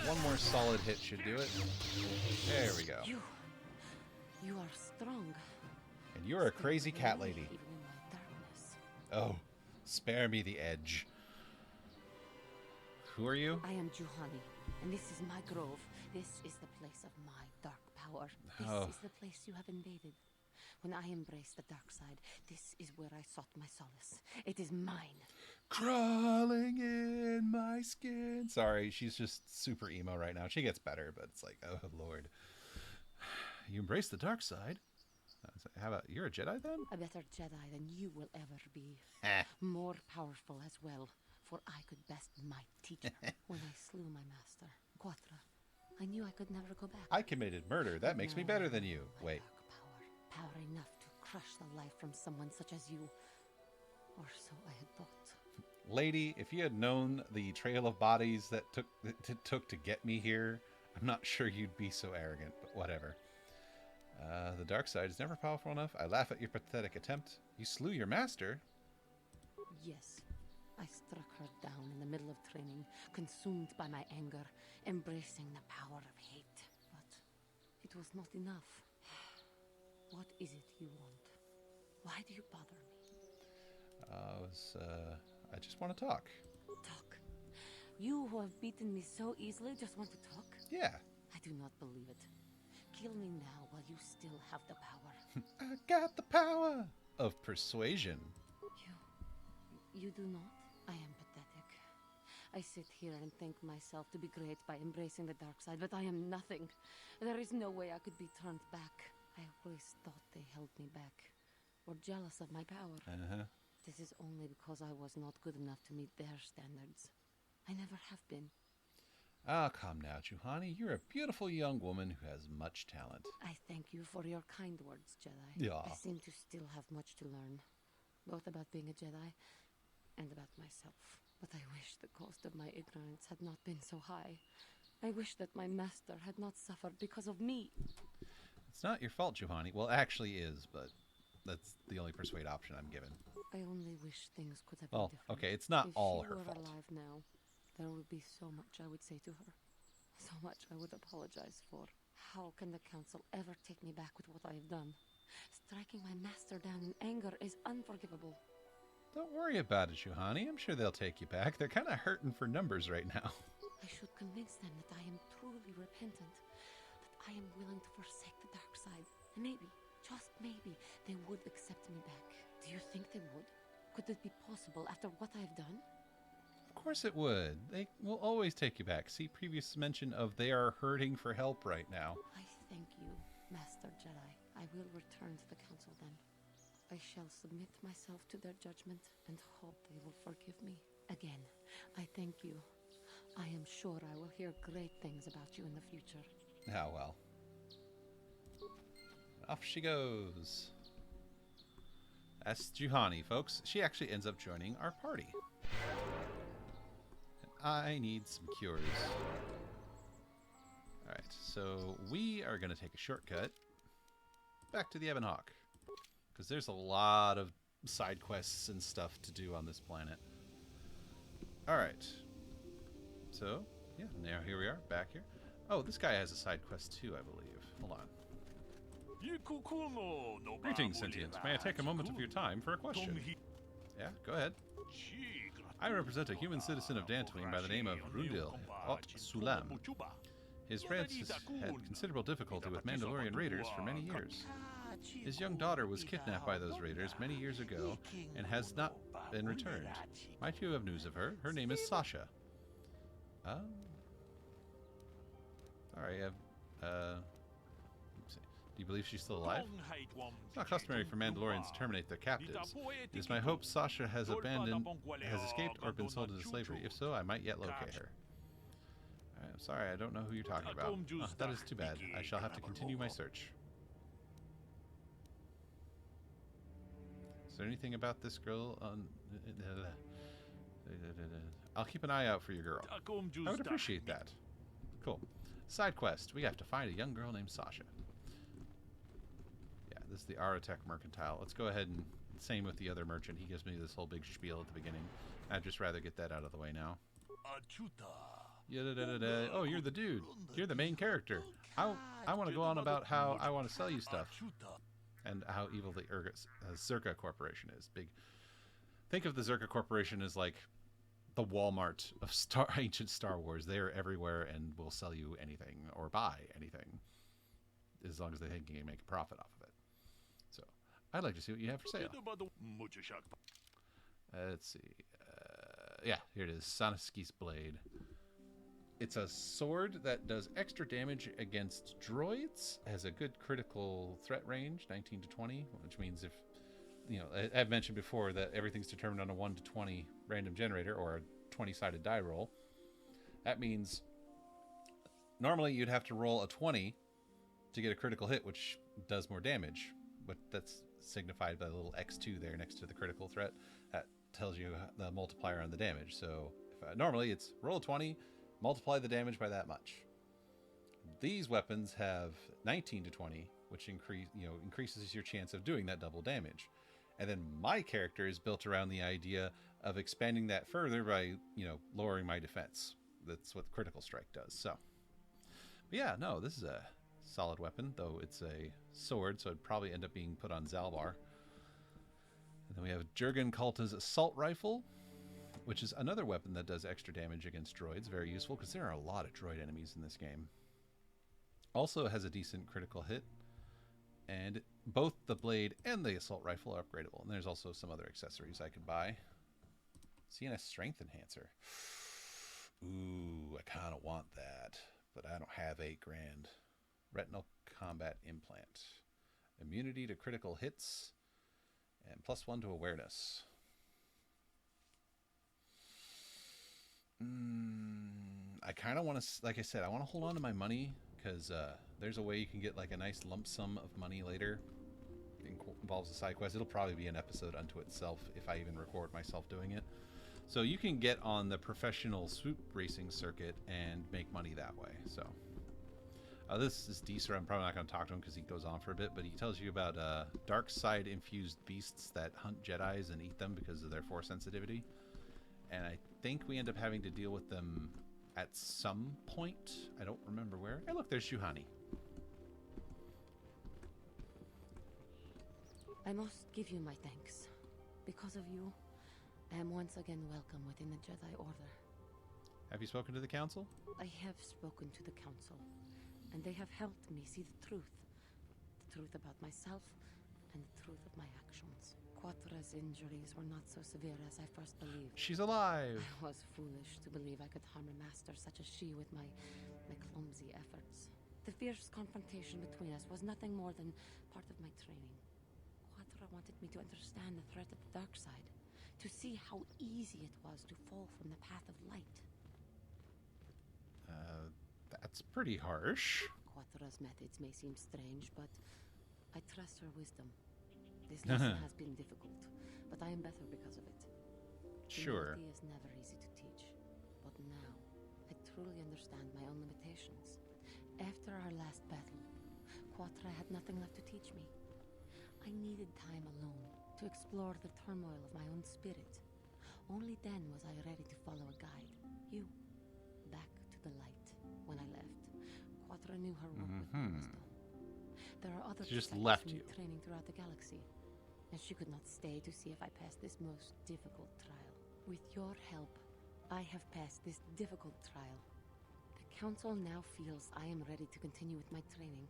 One more solid hit should do it. There we go. You are strong. And you're a crazy cat lady. Oh, spare me the edge. Who are you? I am Juhani, and this is my grove. This is the place of my dark power. This is the place you have invaded. When I embraced the dark side, this is where I sought my solace. It is mine. Crawling in my skin. Sorry, she's just super emo right now. She gets better, but it's like, oh lord. You embrace the dark side? How about, you're a Jedi then? A better Jedi than you will ever be. More powerful as well, for I could best my teacher when I slew my master, Quatra. I knew I could never go back. I committed murder. That makes me better than you. Wait. Power enough to crush the life from someone such as you. Or so I had thought. Lady, if you had known the trail of bodies that it took to get me here, I'm not sure you'd be so arrogant, but whatever. The dark side is never powerful enough. I laugh at your pathetic attempt. You slew your master? Yes. I struck her down in the middle of training, consumed by my anger, embracing the power of hate. But it was not enough. What is it you want? Why do you bother me? I just want to talk. Talk? You who have beaten me so easily just want to talk? Yeah. I do not believe it. Kill me now while you still have the power. I got the power of persuasion. You do not? I am pathetic. I sit here and think myself to be great by embracing the dark side, but I am nothing. There is no way I could be turned back. I always thought they held me back, or jealous of my power. This is only because I was not good enough to meet their standards. I never have been. Ah, come now, Juhani. You're a beautiful young woman who has much talent. I thank you for your kind words, Jedi. Yeah. I seem to still have much to learn, both about being a Jedi and about myself. But I wish the cost of my ignorance had not been so high. I wish that my master had not suffered because of me. It's not your fault, Juhani. Well, actually is, but that's the only persuade option I'm given. I only wish things could have been Well, different. okay, it's not all her If she fault. were alive now, there would be so much I would say to her. So much I would apologize for. How can the council ever take me back with what I have done? Striking my master down in anger is unforgivable. Don't worry about it, Juhani. I'm sure they'll take you back. They're kind of hurting for numbers right now. I should convince them that I am truly repentant, that I am willing to forsake the dark side. And maybe, just maybe, they would accept me back. Do you think they would? Could it be possible after what I have done? Of course it would. They will always take you back. See previous mention of they are hurting for help right now. I thank you, Master Jedi. I will return to the council then. I shall submit myself to their judgment and hope they will forgive me. Again, I thank you. I am sure I will hear great things about you in the future. Ah, well. Off she goes. That's Juhani, folks. She actually ends up joining our party. I need some cures. Alright, so we are going to take a shortcut back to the Ebon Hawk. Because there's a lot of side quests and stuff to do on this planet. Alright. So, yeah, now here we are, back here. Oh, this guy has a side quest too, I believe. Hold on. Greetings, Sentients. May I take a moment of your time for a question? Yeah, go ahead. I represent a human citizen of Dantooine by the name of Rundil Ot Sulam. His ranks had considerable difficulty with Mandalorian raiders for many years. His young daughter was kidnapped by those raiders many years ago and has not been returned. Might you have news of her? Her name is Sasha. Sorry, do you believe she's still alive? It's not customary for Mandalorians to terminate their captives. It is my hope Sasha has escaped or been sold into slavery. If so, I might yet locate her. Alright, I'm sorry, I don't know who you're talking about. Oh, that is too bad. I shall have to continue my search. Is there anything about this girl on... I'll keep an eye out for your girl. I would appreciate that. Cool. Side quest. We have to find a young girl named Sasha. Yeah, this is the Aratech Mercantile. Let's go ahead and... Same with the other merchant. He gives me this whole big spiel at the beginning. I'd just rather get that out of the way now. Oh, you're the dude. You're the main character. I want to go on about how I want to sell you stuff. And how evil the Zerka Corporation is. Big. Think of the Zerka Corporation as like the Walmart of ancient Star Wars. They are everywhere and will sell you anything or buy anything. As long as they think you can make a profit off of it. So, I'd like to see what you have for sale. Let's see. Yeah, here it is. Sanaski's Blade. It's a sword that does extra damage against droids, has a good critical threat range, 19 to 20, which means if, you know, I've mentioned before that everything's determined on a 1 to 20 random generator or a 20-sided die roll. That means normally you'd have to roll a 20 to get a critical hit, which does more damage, but that's signified by the little X2 there next to the critical threat. That tells you the multiplier on the damage. So if, normally it's roll a 20, multiply the damage by that much. These weapons have 19 to 20, which increases your chance of doing that double damage. And then my character is built around the idea of expanding that further by, lowering my defense. That's what Critical Strike does. So, but yeah, no, this is a solid weapon, though it's a sword, so it'd probably end up being put on Zalbar. And then we have Jurgen Kalta's Assault Rifle, which is another weapon that does extra damage against droids. Very useful, because there are a lot of droid enemies in this game. Also has a decent critical hit. And both the blade and the assault rifle are upgradable. And there's also some other accessories I could buy. CNS Strength Enhancer. Ooh, I kind of want that. But I don't have $8 grand. Retinal Combat Implant. Immunity to critical hits. And +1 to awareness. I kind of want to, like I said, I want to hold on to my money because there's a way you can get like a nice lump sum of money later. It involves a side quest. It'll probably be an episode unto itself if I even record myself doing it. So you can get on the professional swoop racing circuit and make money that way. So this is Deezer. I'm probably not going to talk to him because he goes on for a bit, but he tells you about dark side infused beasts that hunt Jedis and eat them because of their force sensitivity. And I think we end up having to deal with them at some point. I don't remember where. Hey, look, there's Juhani. I must give you my thanks. Because of you, I am once again welcome within the Jedi Order. Have you spoken to the Council? I have spoken to the Council, and they have helped me see the truth. The truth about myself, and the truth of my actions. Quatra's injuries were not so severe as I first believed. She's alive! I was foolish to believe I could harm a master such as she with my clumsy efforts. The fierce confrontation between us was nothing more than part of my training. Quatra wanted me to understand the threat of the dark side, to see how easy it was to fall from the path of light. That's pretty harsh. Quatra's methods may seem strange, but I trust her wisdom. This lesson has been difficult, but I am better because of it. Sure. Humility is never easy to teach, but now I truly understand my own limitations. After our last battle, Quatra had nothing left to teach me. I needed time alone to explore the turmoil of my own spirit. Only then was I ready to follow a guide. You. Back to the light. When I left, Quatra knew her work with me was done. There are other she just left you. Training throughout the galaxy, and she could not stay to see if I passed this most difficult trial. With your help, I have passed this difficult trial. The Council now feels I am ready to continue with my training,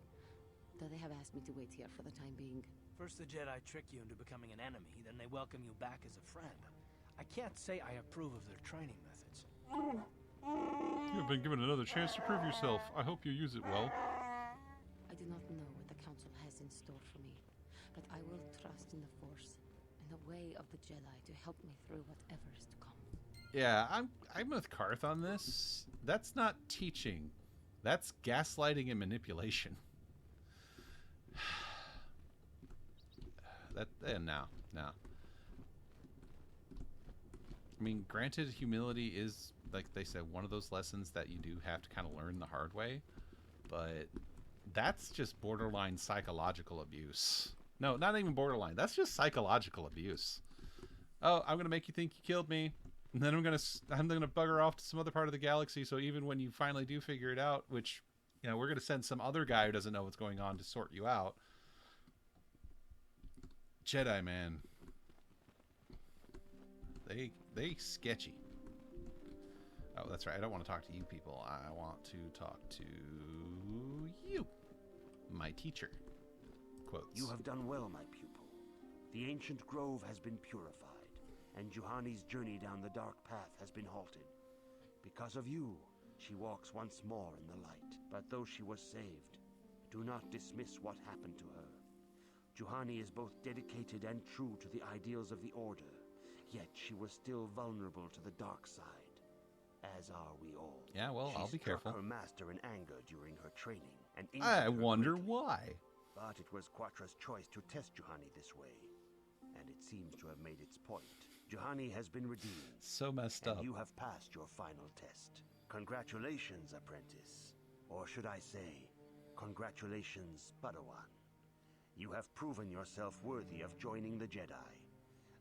though they have asked me to wait here for the time being. First the Jedi trick you into becoming an enemy, then they welcome you back as a friend. I can't say I approve of their training methods. You have been given another chance to prove yourself. I hope you use it well. I do not know what the Council has in store for me, but I will trust in the Force and the way of the Jedi to help me through whatever is to come. Yeah, I'm with Karth on this. That's not teaching. That's gaslighting and manipulation. Now. I mean, granted, humility is, like they said, one of those lessons that you do have to kind of learn the hard way, but that's just borderline psychological abuse. No, not even borderline. That's just psychological abuse. Oh, I'm gonna make you think you killed me, and then I'm gonna bugger off to some other part of the galaxy. So even when you finally do figure it out, which, you know, we're gonna send some other guy who doesn't know what's going on to sort you out. Jedi, man. They sketchy. Oh, that's right. I don't want to talk to you people. I want to talk to you, my teacher. Quotes. You have done well, my pupil. The ancient grove has been purified, and Juhani's journey down the dark path has been halted. Because of you, she walks once more in the light. But though she was saved, do not dismiss what happened to her. Juhani is both dedicated and true to the ideals of the Order, yet she was still vulnerable to the dark side, as are we all. Yeah, well, I'll be careful. She struck her master in anger during her training, and I wonder why. But it was Quatra's choice to test Juhani this way, and it seems to have made its point. Juhani has been redeemed. So messed up. And you have passed your final test. Congratulations, apprentice. Or should I say, congratulations, Padawan. You have proven yourself worthy of joining the Jedi.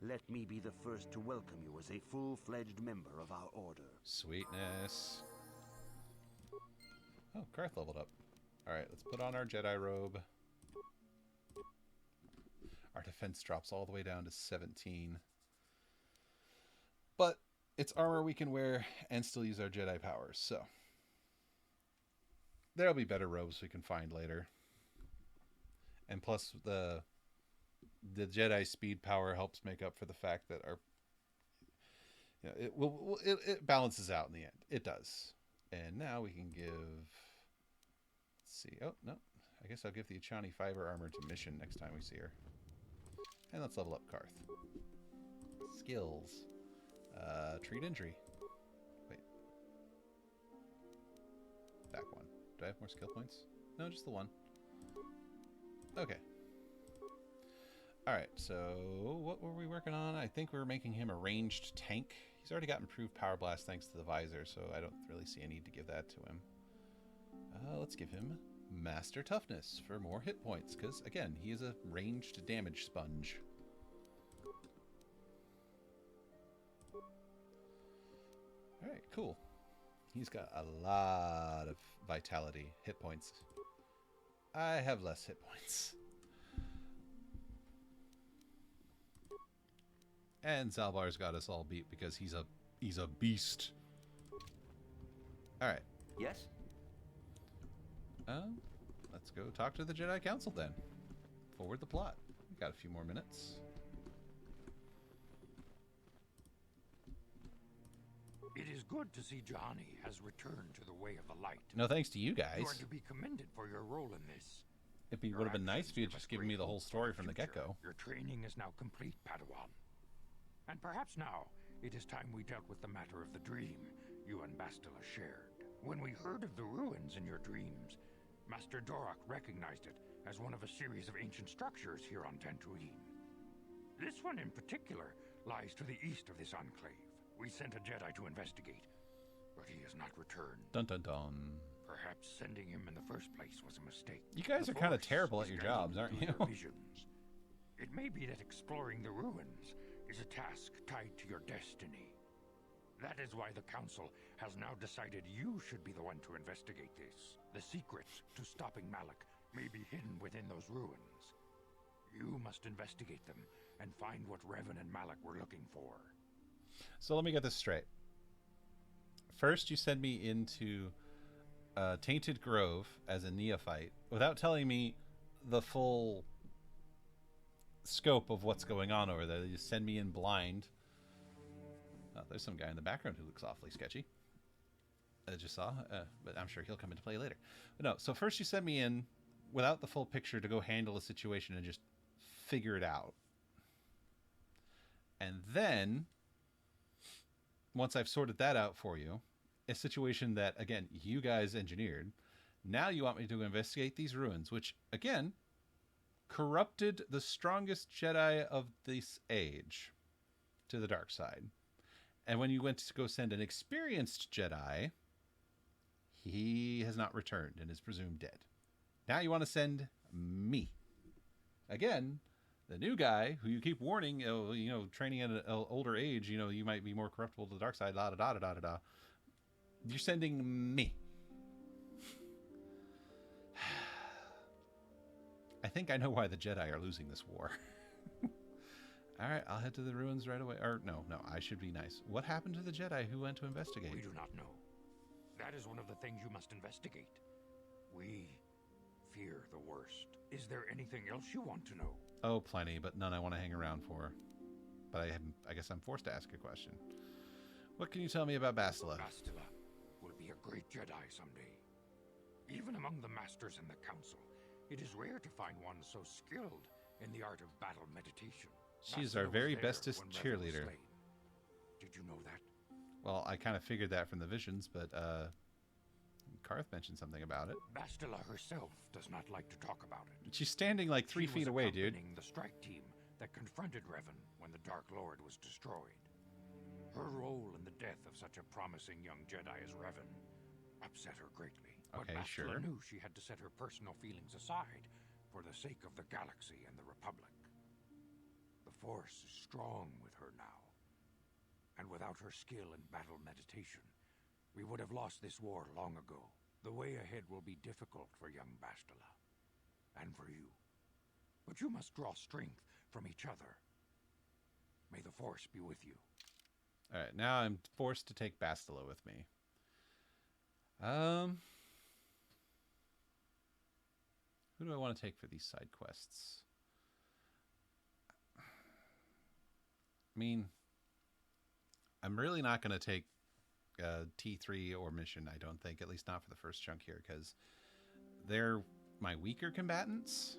Let me be the first to welcome you as a full-fledged member of our order. Sweetness. Oh, Karth leveled up. Alright, let's put on our Jedi robe. Our defense drops all the way down to 17. But it's armor we can wear and still use our Jedi powers, so there'll be better robes we can find later. And plus the Jedi speed power helps make up for the fact that our, you know, it balances out in the end. It does. And now we can give, let's see. Oh, no. I guess I'll give the Achani fiber armor to Mission next time we see her. And let's level up Karth. Skills. Treat injury. Wait. Back one. Do I have more skill points? No, just the one. Okay. Alright, so what were we working on? I think we were making him a ranged tank. He's already got improved Power Blast thanks to the visor, so I don't really see a need to give that to him. Let's give him Master Toughness for more hit points, because, again, he is a ranged damage sponge. Alright, cool. He's got a lot of vitality, hit points. I have less hit points. And Zalbar's got us all beat because he's a beast. Alright. Yes? Let's go talk to the Jedi Council then. Forward the plot. We got a few more minutes. It is good to see Johnny has returned to the way of the light. No thanks to you guys. You are to be commended for your role in this. It would have been nice if you had just given me the whole story from the get-go. Your training is now complete, Padawan. And perhaps now, it is time we dealt with the matter of the dream you and Bastila shared. When we heard of the ruins in your dreams, Master Dorak recognized it as one of a series of ancient structures here on Dantooine. This one in particular lies to the east of this enclave. We sent a Jedi to investigate, but he has not returned. Dun dun dun. Perhaps sending him in the first place was a mistake. You guys are kind of terrible at your jobs, aren't you? Visions. It may be that exploring the ruins is a task tied to your destiny. That is why the Council has now decided you should be the one to investigate this. The secret to stopping Malak may be hidden within those ruins. You must investigate them and find what Revan and Malak were looking for. So let me get this straight. First, you send me into Tainted Grove as a neophyte without telling me the full scope of what's going on over there. You just send me in blind. Oh, there's some guy in the background who looks awfully sketchy. I just saw, but I'm sure he'll come into play later. But no, so first you send me in without the full picture to go handle a situation and just figure it out. And then, once I've sorted that out for you, a situation that, again, you guys engineered, now you want me to investigate these ruins, which, again, corrupted the strongest Jedi of this age to the dark side. And when you went to go send an experienced Jedi, he has not returned and is presumed dead. Now you want to send me. Again, the new guy who you keep warning, training at an older age, you might be more corruptible to the dark side, da-da-da-da-da-da. You're sending me. I think I know why the Jedi are losing this war. All right, I'll head to the ruins right away. Or, no, I should be nice. What happened to the Jedi who went to investigate? We do not know. That is one of the things you must investigate. We fear the worst. Is there anything else you want to know? Oh, plenty, but none I want to hang around for. But I guess I'm forced to ask a question. What can you tell me about Bastila? Bastila will be a great Jedi someday. Even among the Masters in the Council, it is rare to find one so skilled in the art of battle meditation. She's our very bestest cheerleader. Did you know that? Well, I kind of figured that from the visions, but Karth mentioned something about it. Bastila herself does not like to talk about it. She's standing like 3 feet away, dude. She was accompanying the strike team that confronted Revan when the Dark Lord was destroyed. Her role in the death of such a promising young Jedi as Revan upset her greatly. But Bastila knew she had to set her personal feelings aside for the sake of the galaxy and the Republic. The Force is strong with her now. And without her skill in battle meditation, we would have lost this war long ago. The way ahead will be difficult for young Bastila. And for you. But you must draw strength from each other. May the Force be with you. Alright, now I'm forced to take Bastila with me. Who do I want to take for these side quests? I mean, I'm really not going to take T3 or mission, I don't think, at least not for the first chunk here, because they're my weaker combatants.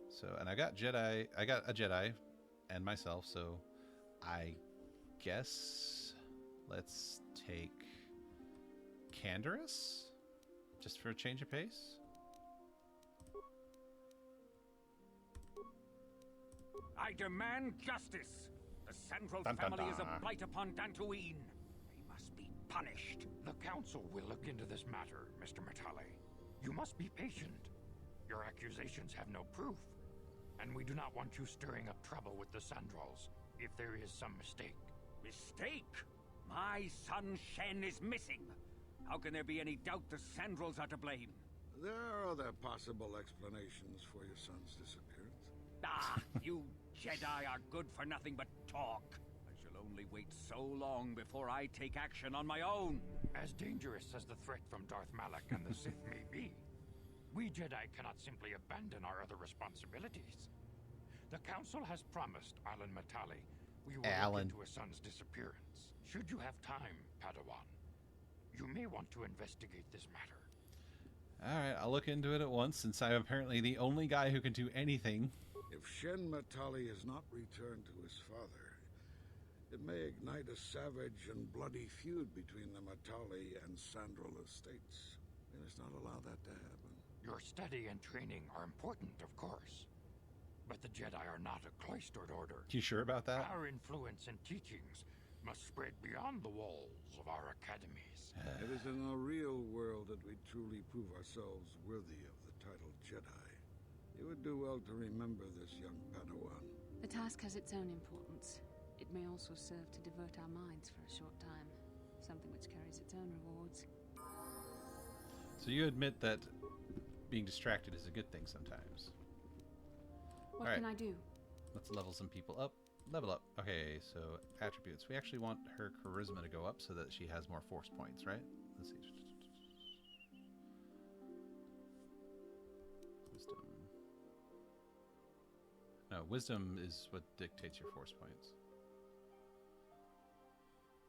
So, and I got a Jedi and myself, so I guess let's take Canderous, just for a change of pace. I demand justice. The Sandral Dun, dun, family is dun. a blight upon Dantooine. They must be punished. The council will look into this matter, Mr. Matale. You must be patient. Your accusations have no proof, and we do not want you stirring up trouble with the Sandrals if there is some mistake. Mistake? My son Shen is missing. How can there be any doubt the Sandrals are to blame? There are other possible explanations for your son's disappearance. Ah, you Jedi are good for nothing but talk. I shall only wait so long before I take action on my own. As dangerous as the threat from Darth Malak and the Sith may be, we Jedi cannot simply abandon our other responsibilities. The Council has promised Alan Matale we will look into his son's disappearance. Should you have time, Padawan, you may want to investigate this matter. Alright, I'll look into it at once, since I'm apparently the only guy who can do anything. If Shen Matale is not returned to his father, it may ignite a savage and bloody feud between the Matale and Sandral estates. We must not allow that to happen. Your study and training are important, of course. But the Jedi are not a cloistered order. You sure about that? Our influence and teachings must spread beyond the walls of our academies. It is in the real world that we truly prove ourselves worthy of the title Jedi. You would do well to remember this, young Padawan. The task has its own importance. It may also serve to divert our minds for a short time. Something which carries its own rewards. So you admit that being distracted is a good thing sometimes. What can I do? Let's level some people up. Level up. Okay, so attributes. We actually want her charisma to go up so that she has more force points, right? Let's see. Wisdom. No, wisdom is what dictates your force points.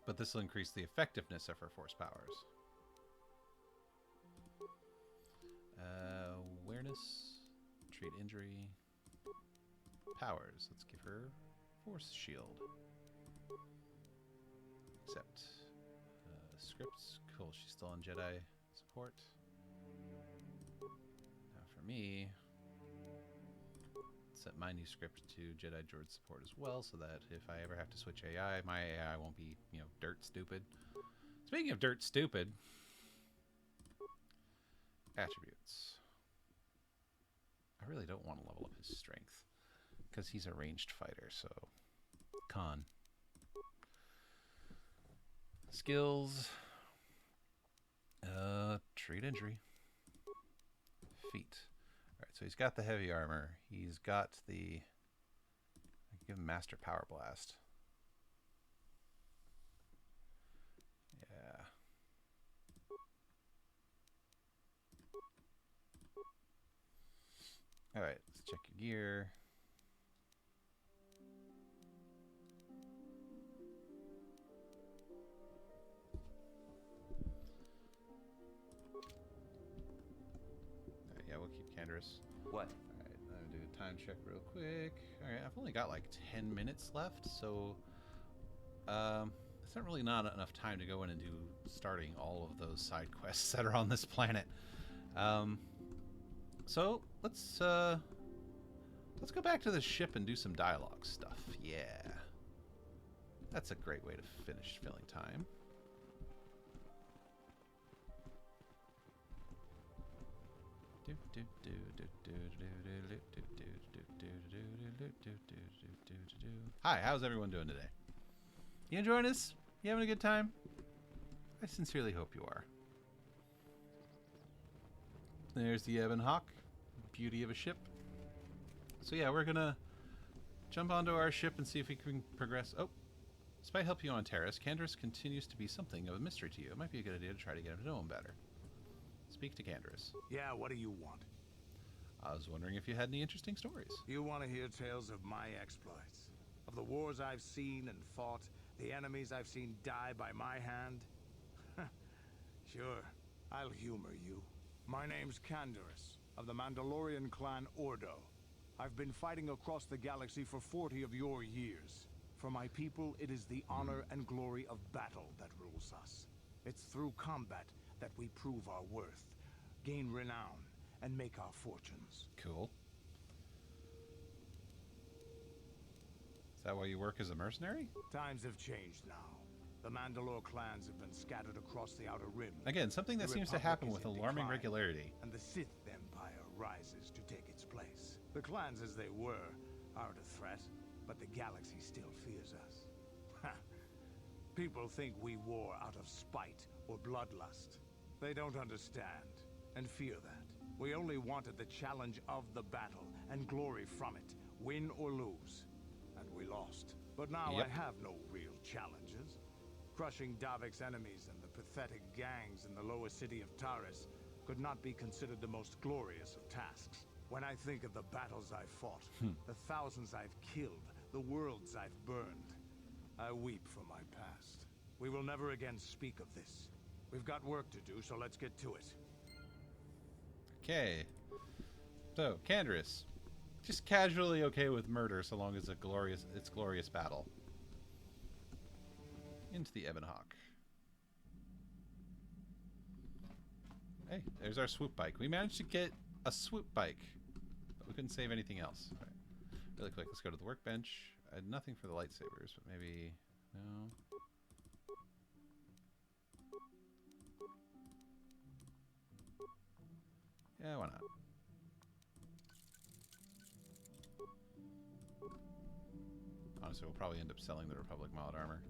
But this will increase the effectiveness of her force powers. Awareness. Treat injury. Powers. Let's give her force shield. Accept. Scripts. Cool. She's still on Jedi support. Now for me, set my new script to Jedi Droid support as well, so that if I ever have to switch AI, my AI won't be, dirt stupid. Speaking of dirt stupid, attributes. I really don't want to level up his strength, because he's a ranged fighter, so con. Skills. Treat injury. Feet. Alright, so he's got the heavy armor. He's got the... I can give him Master Power Blast. Yeah. Alright, let's check your gear. Yeah, we'll keep Canderous. What? Alright, I'm gonna do a time check real quick. Alright, I've only got like 10 minutes left, so it's not really enough time to go in and do starting all of those side quests that are on this planet. So let's go back to the ship and do some dialogue stuff. Yeah. That's a great way to finish filling time. Hi, how's everyone doing today? You enjoying this? You having a good time? I sincerely hope you are. There's the Ebon Hawk. Beauty of a ship. So yeah, we're gonna jump onto our ship and see if we can progress. Oh, this might help you on Terrace. Canderous continues to be something of a mystery to you. It might be a good idea to try to get him to know him better. Speak to Canderous. Yeah, what do you want? I was wondering if you had any interesting stories. You want to hear tales of my exploits? Of the wars I've seen and fought? The enemies I've seen die by my hand? Sure, I'll humor you. My name's Canderous, of the Mandalorian clan Ordo. I've been fighting across the galaxy for 40 of your years. For my people, it is the honor and glory of battle that rules us. It's through combat that we prove our worth, gain renown, and make our fortunes. Cool. Is that why you work as a mercenary? Times have changed now. The Mandalore clans have been scattered across the Outer Rim. Again, something that seems to happen with alarming regularity. And the Sith Empire rises to take its place. The clans as they were aren't a threat, but the galaxy still fears us. People think we war out of spite or bloodlust. They don't understand and fear that. We only wanted the challenge of the battle and glory from it, win or lose. And we lost. But now I have no real challenges. Crushing Davik's enemies and the pathetic gangs in the lower city of Taris could not be considered the most glorious of tasks. When I think of the battles I've fought, the thousands I've killed, the worlds I've burned, I weep for my past. We will never again speak of this. We've got work to do, so let's get to it. Okay. So, Canderous. Just casually okay with murder so long as it's glorious battle. Into the Ebon Hawk. Hey, there's our swoop bike. We managed to get a swoop bike, but we couldn't save anything else. All right. Really quick, let's go to the workbench. I had nothing for the lightsabers, but maybe... No. Yeah, why not? Honestly, we'll probably end up selling the Republic mod armor.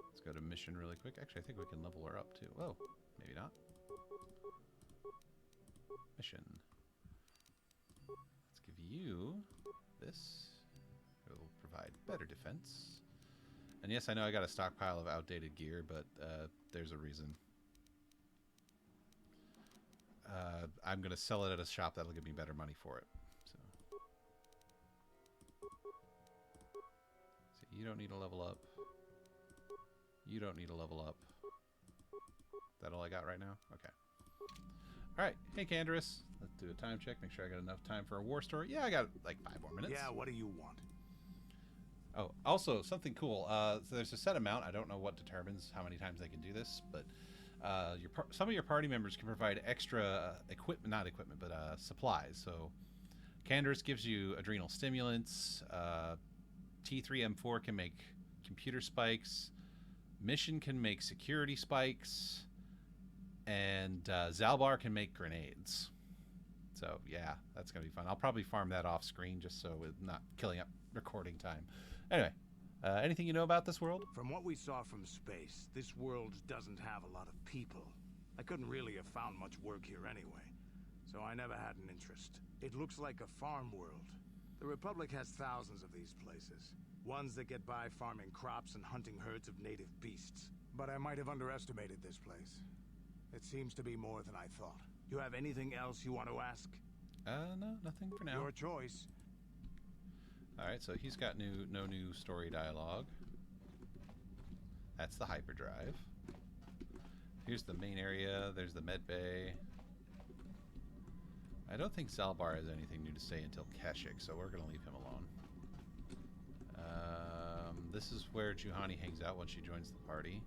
Let's go to mission really quick. Actually, I think we can level her up too. Whoa, maybe not. Mission. Let's give you this. It will provide better defense. And yes, I know I got a stockpile of outdated gear, but there's a reason. I'm going to sell it at a shop that'll give me better money for it. So you don't need to level up. You don't need to level up. Is that all I got right now? Okay. Alright. Hey, Canderous. Let's do a time check. Make sure I got enough time for a war story. Yeah, I got like 5 more minutes. Yeah, what do you want? Oh, also, something cool. So there's a set amount. I don't know what determines how many times they can do this, but some of your party members can provide extra supplies. So Canderous gives you adrenal stimulants. T3M4 can make computer spikes. Mission can make security spikes. And Zalbar can make grenades. So, yeah, that's going to be fun. I'll probably farm that off screen just so it's not killing up recording time. Anyway, anything you know about this world? From what we saw from space, this world doesn't have a lot of people. I couldn't really have found much work here anyway, so I never had an interest. It looks like a farm world. The Republic has thousands of these places. Ones that get by farming crops and hunting herds of native beasts. But I might have underestimated this place. It seems to be more than I thought. You have anything else you want to ask? No, nothing for now. Your choice. Alright, so he's got no new story dialogue. That's the hyperdrive. Here's the main area. There's the med bay. I don't think Zalbar has anything new to say until Kashyyyk, so we're going to leave him alone. This is where Juhani hangs out when she joins the party.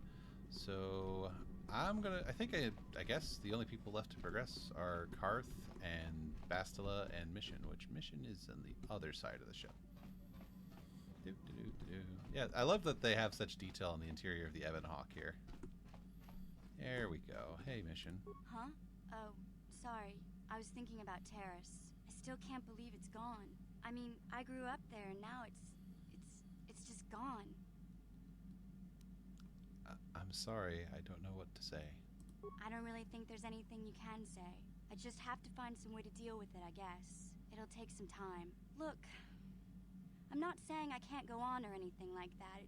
So I guess the only people left to progress are Karth and Bastila and Mission, which Mission is on the other side of the ship. Yeah, I love that they have such detail in the interior of the Ebon Hawk here. There we go. Hey, Mission. Huh? Oh, sorry. I was thinking about Taris. I still can't believe it's gone. I mean, I grew up there and now it's just gone. I'm sorry. I don't know what to say. I don't really think there's anything you can say. I just have to find some way to deal with it, I guess. It'll take some time. Look, I'm not saying I can't go on or anything like that.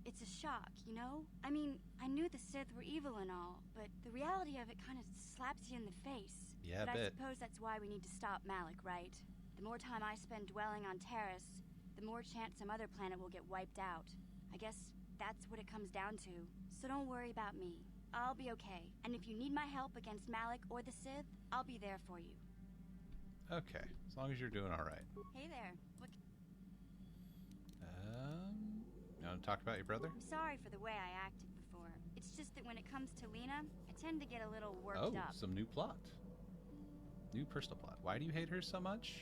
It's a shock, you know? I mean, I knew the Sith were evil and all, but the reality of it kind of slaps you in the face. Yeah, but I suppose that's why we need to stop Malik, right? The more time I spend dwelling on Taris, the more chance some other planet will get wiped out. I guess that's what it comes down to. So don't worry about me. I'll be okay. And if you need my help against Malik or the Sith, I'll be there for you. Okay, as long as you're doing all right. Hey there. What? You want to talk about your brother? I'm sorry for the way I acted before. It's just that when it comes to Lena, I tend to get a little worked up. Oh, some new plot. New personal plot. Why do you hate her so much?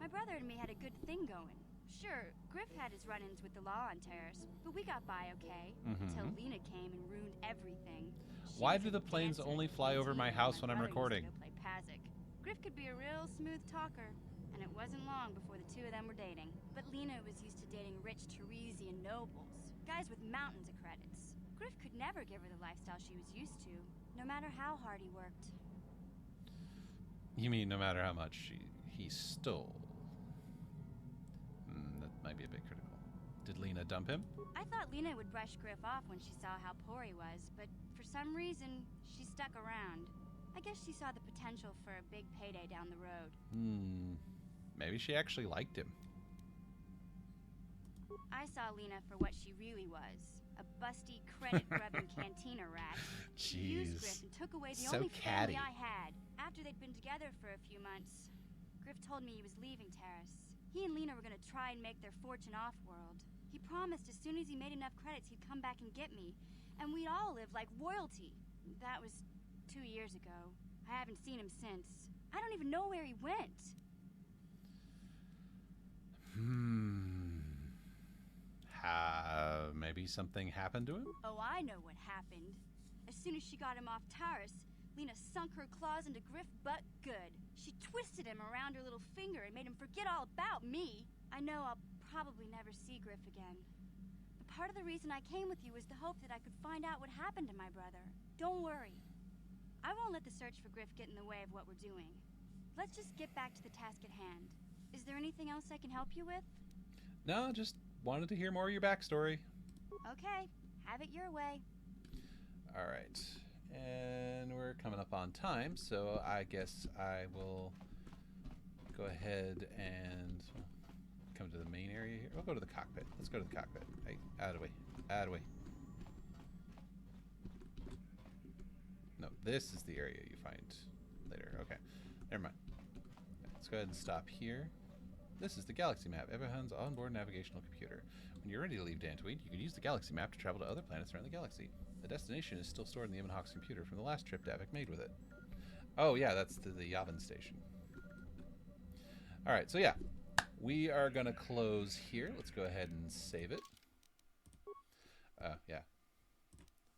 My brother and me had a good thing going. Sure, Griff had his run-ins with the law on Terrace, but we got by okay. Until Lena came and ruined everything. Why do the planes only fly over my house when I'm recording? Used to go play Pazic. Griff could be a real smooth talker, and it wasn't long before the two of them were dating. But Lena was used to dating rich Teresian nobles, guys with mountains of credits. Griff could never give her the lifestyle she was used to, no matter how hard he worked. You mean no matter how much he stole? That might be a bit critical. Did Lena dump him? I thought Lena would brush Griff off when she saw how poor he was, but for some reason, she stuck around. I guess she saw the potential for a big payday down the road. Maybe she actually liked him. I saw Lena for what she really was. A busty, credit-grubbing cantina rat. She used Griff and took away the only family I had. After they'd been together for a few months, Griff told me he was leaving Terrace. He and Lena were going to try and make their fortune off-world. He promised as soon as he made enough credits, he'd come back and get me. And we'd all live like royalty. That was 2 years ago. I haven't seen him since. I don't even know where he went. Maybe something happened to him? Oh, I know what happened. As soon as she got him off Taurus, Lena sunk her claws into Griff butt good. She twisted him around her little finger and made him forget all about me. I know I'll probably never see Griff again. But part of the reason I came with you was the hope that I could find out what happened to my brother. Don't worry. I won't let the search for Griff get in the way of what we're doing. Let's just get back to the task at hand. Is there anything else I can help you with? No, just wanted to hear more of your backstory. Okay, have it your way. All right. And we're coming up on time, so I guess I will go ahead and come to the main area here. We'll go to the cockpit. Let's go to the cockpit. Hey, out of the way. Out of the way. No, this is the area you find later. Okay, never mind. Let's go ahead and stop here. This is the galaxy map, Everhand's onboard navigational computer. When you're ready to leave Dantooine, you can use the galaxy map to travel to other planets around the galaxy. The destination is still stored in the Evanhawk's computer from the last trip Davik made with it. Oh yeah, that's to the Yavin station. Alright, so yeah. We are going to close here. Let's go ahead and save it. Yeah.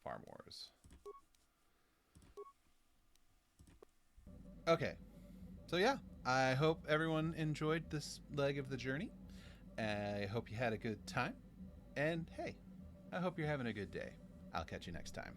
Farm Wars. Okay. So yeah, I hope everyone enjoyed this leg of the journey. I hope you had a good time. And hey, I hope you're having a good day. I'll catch you next time.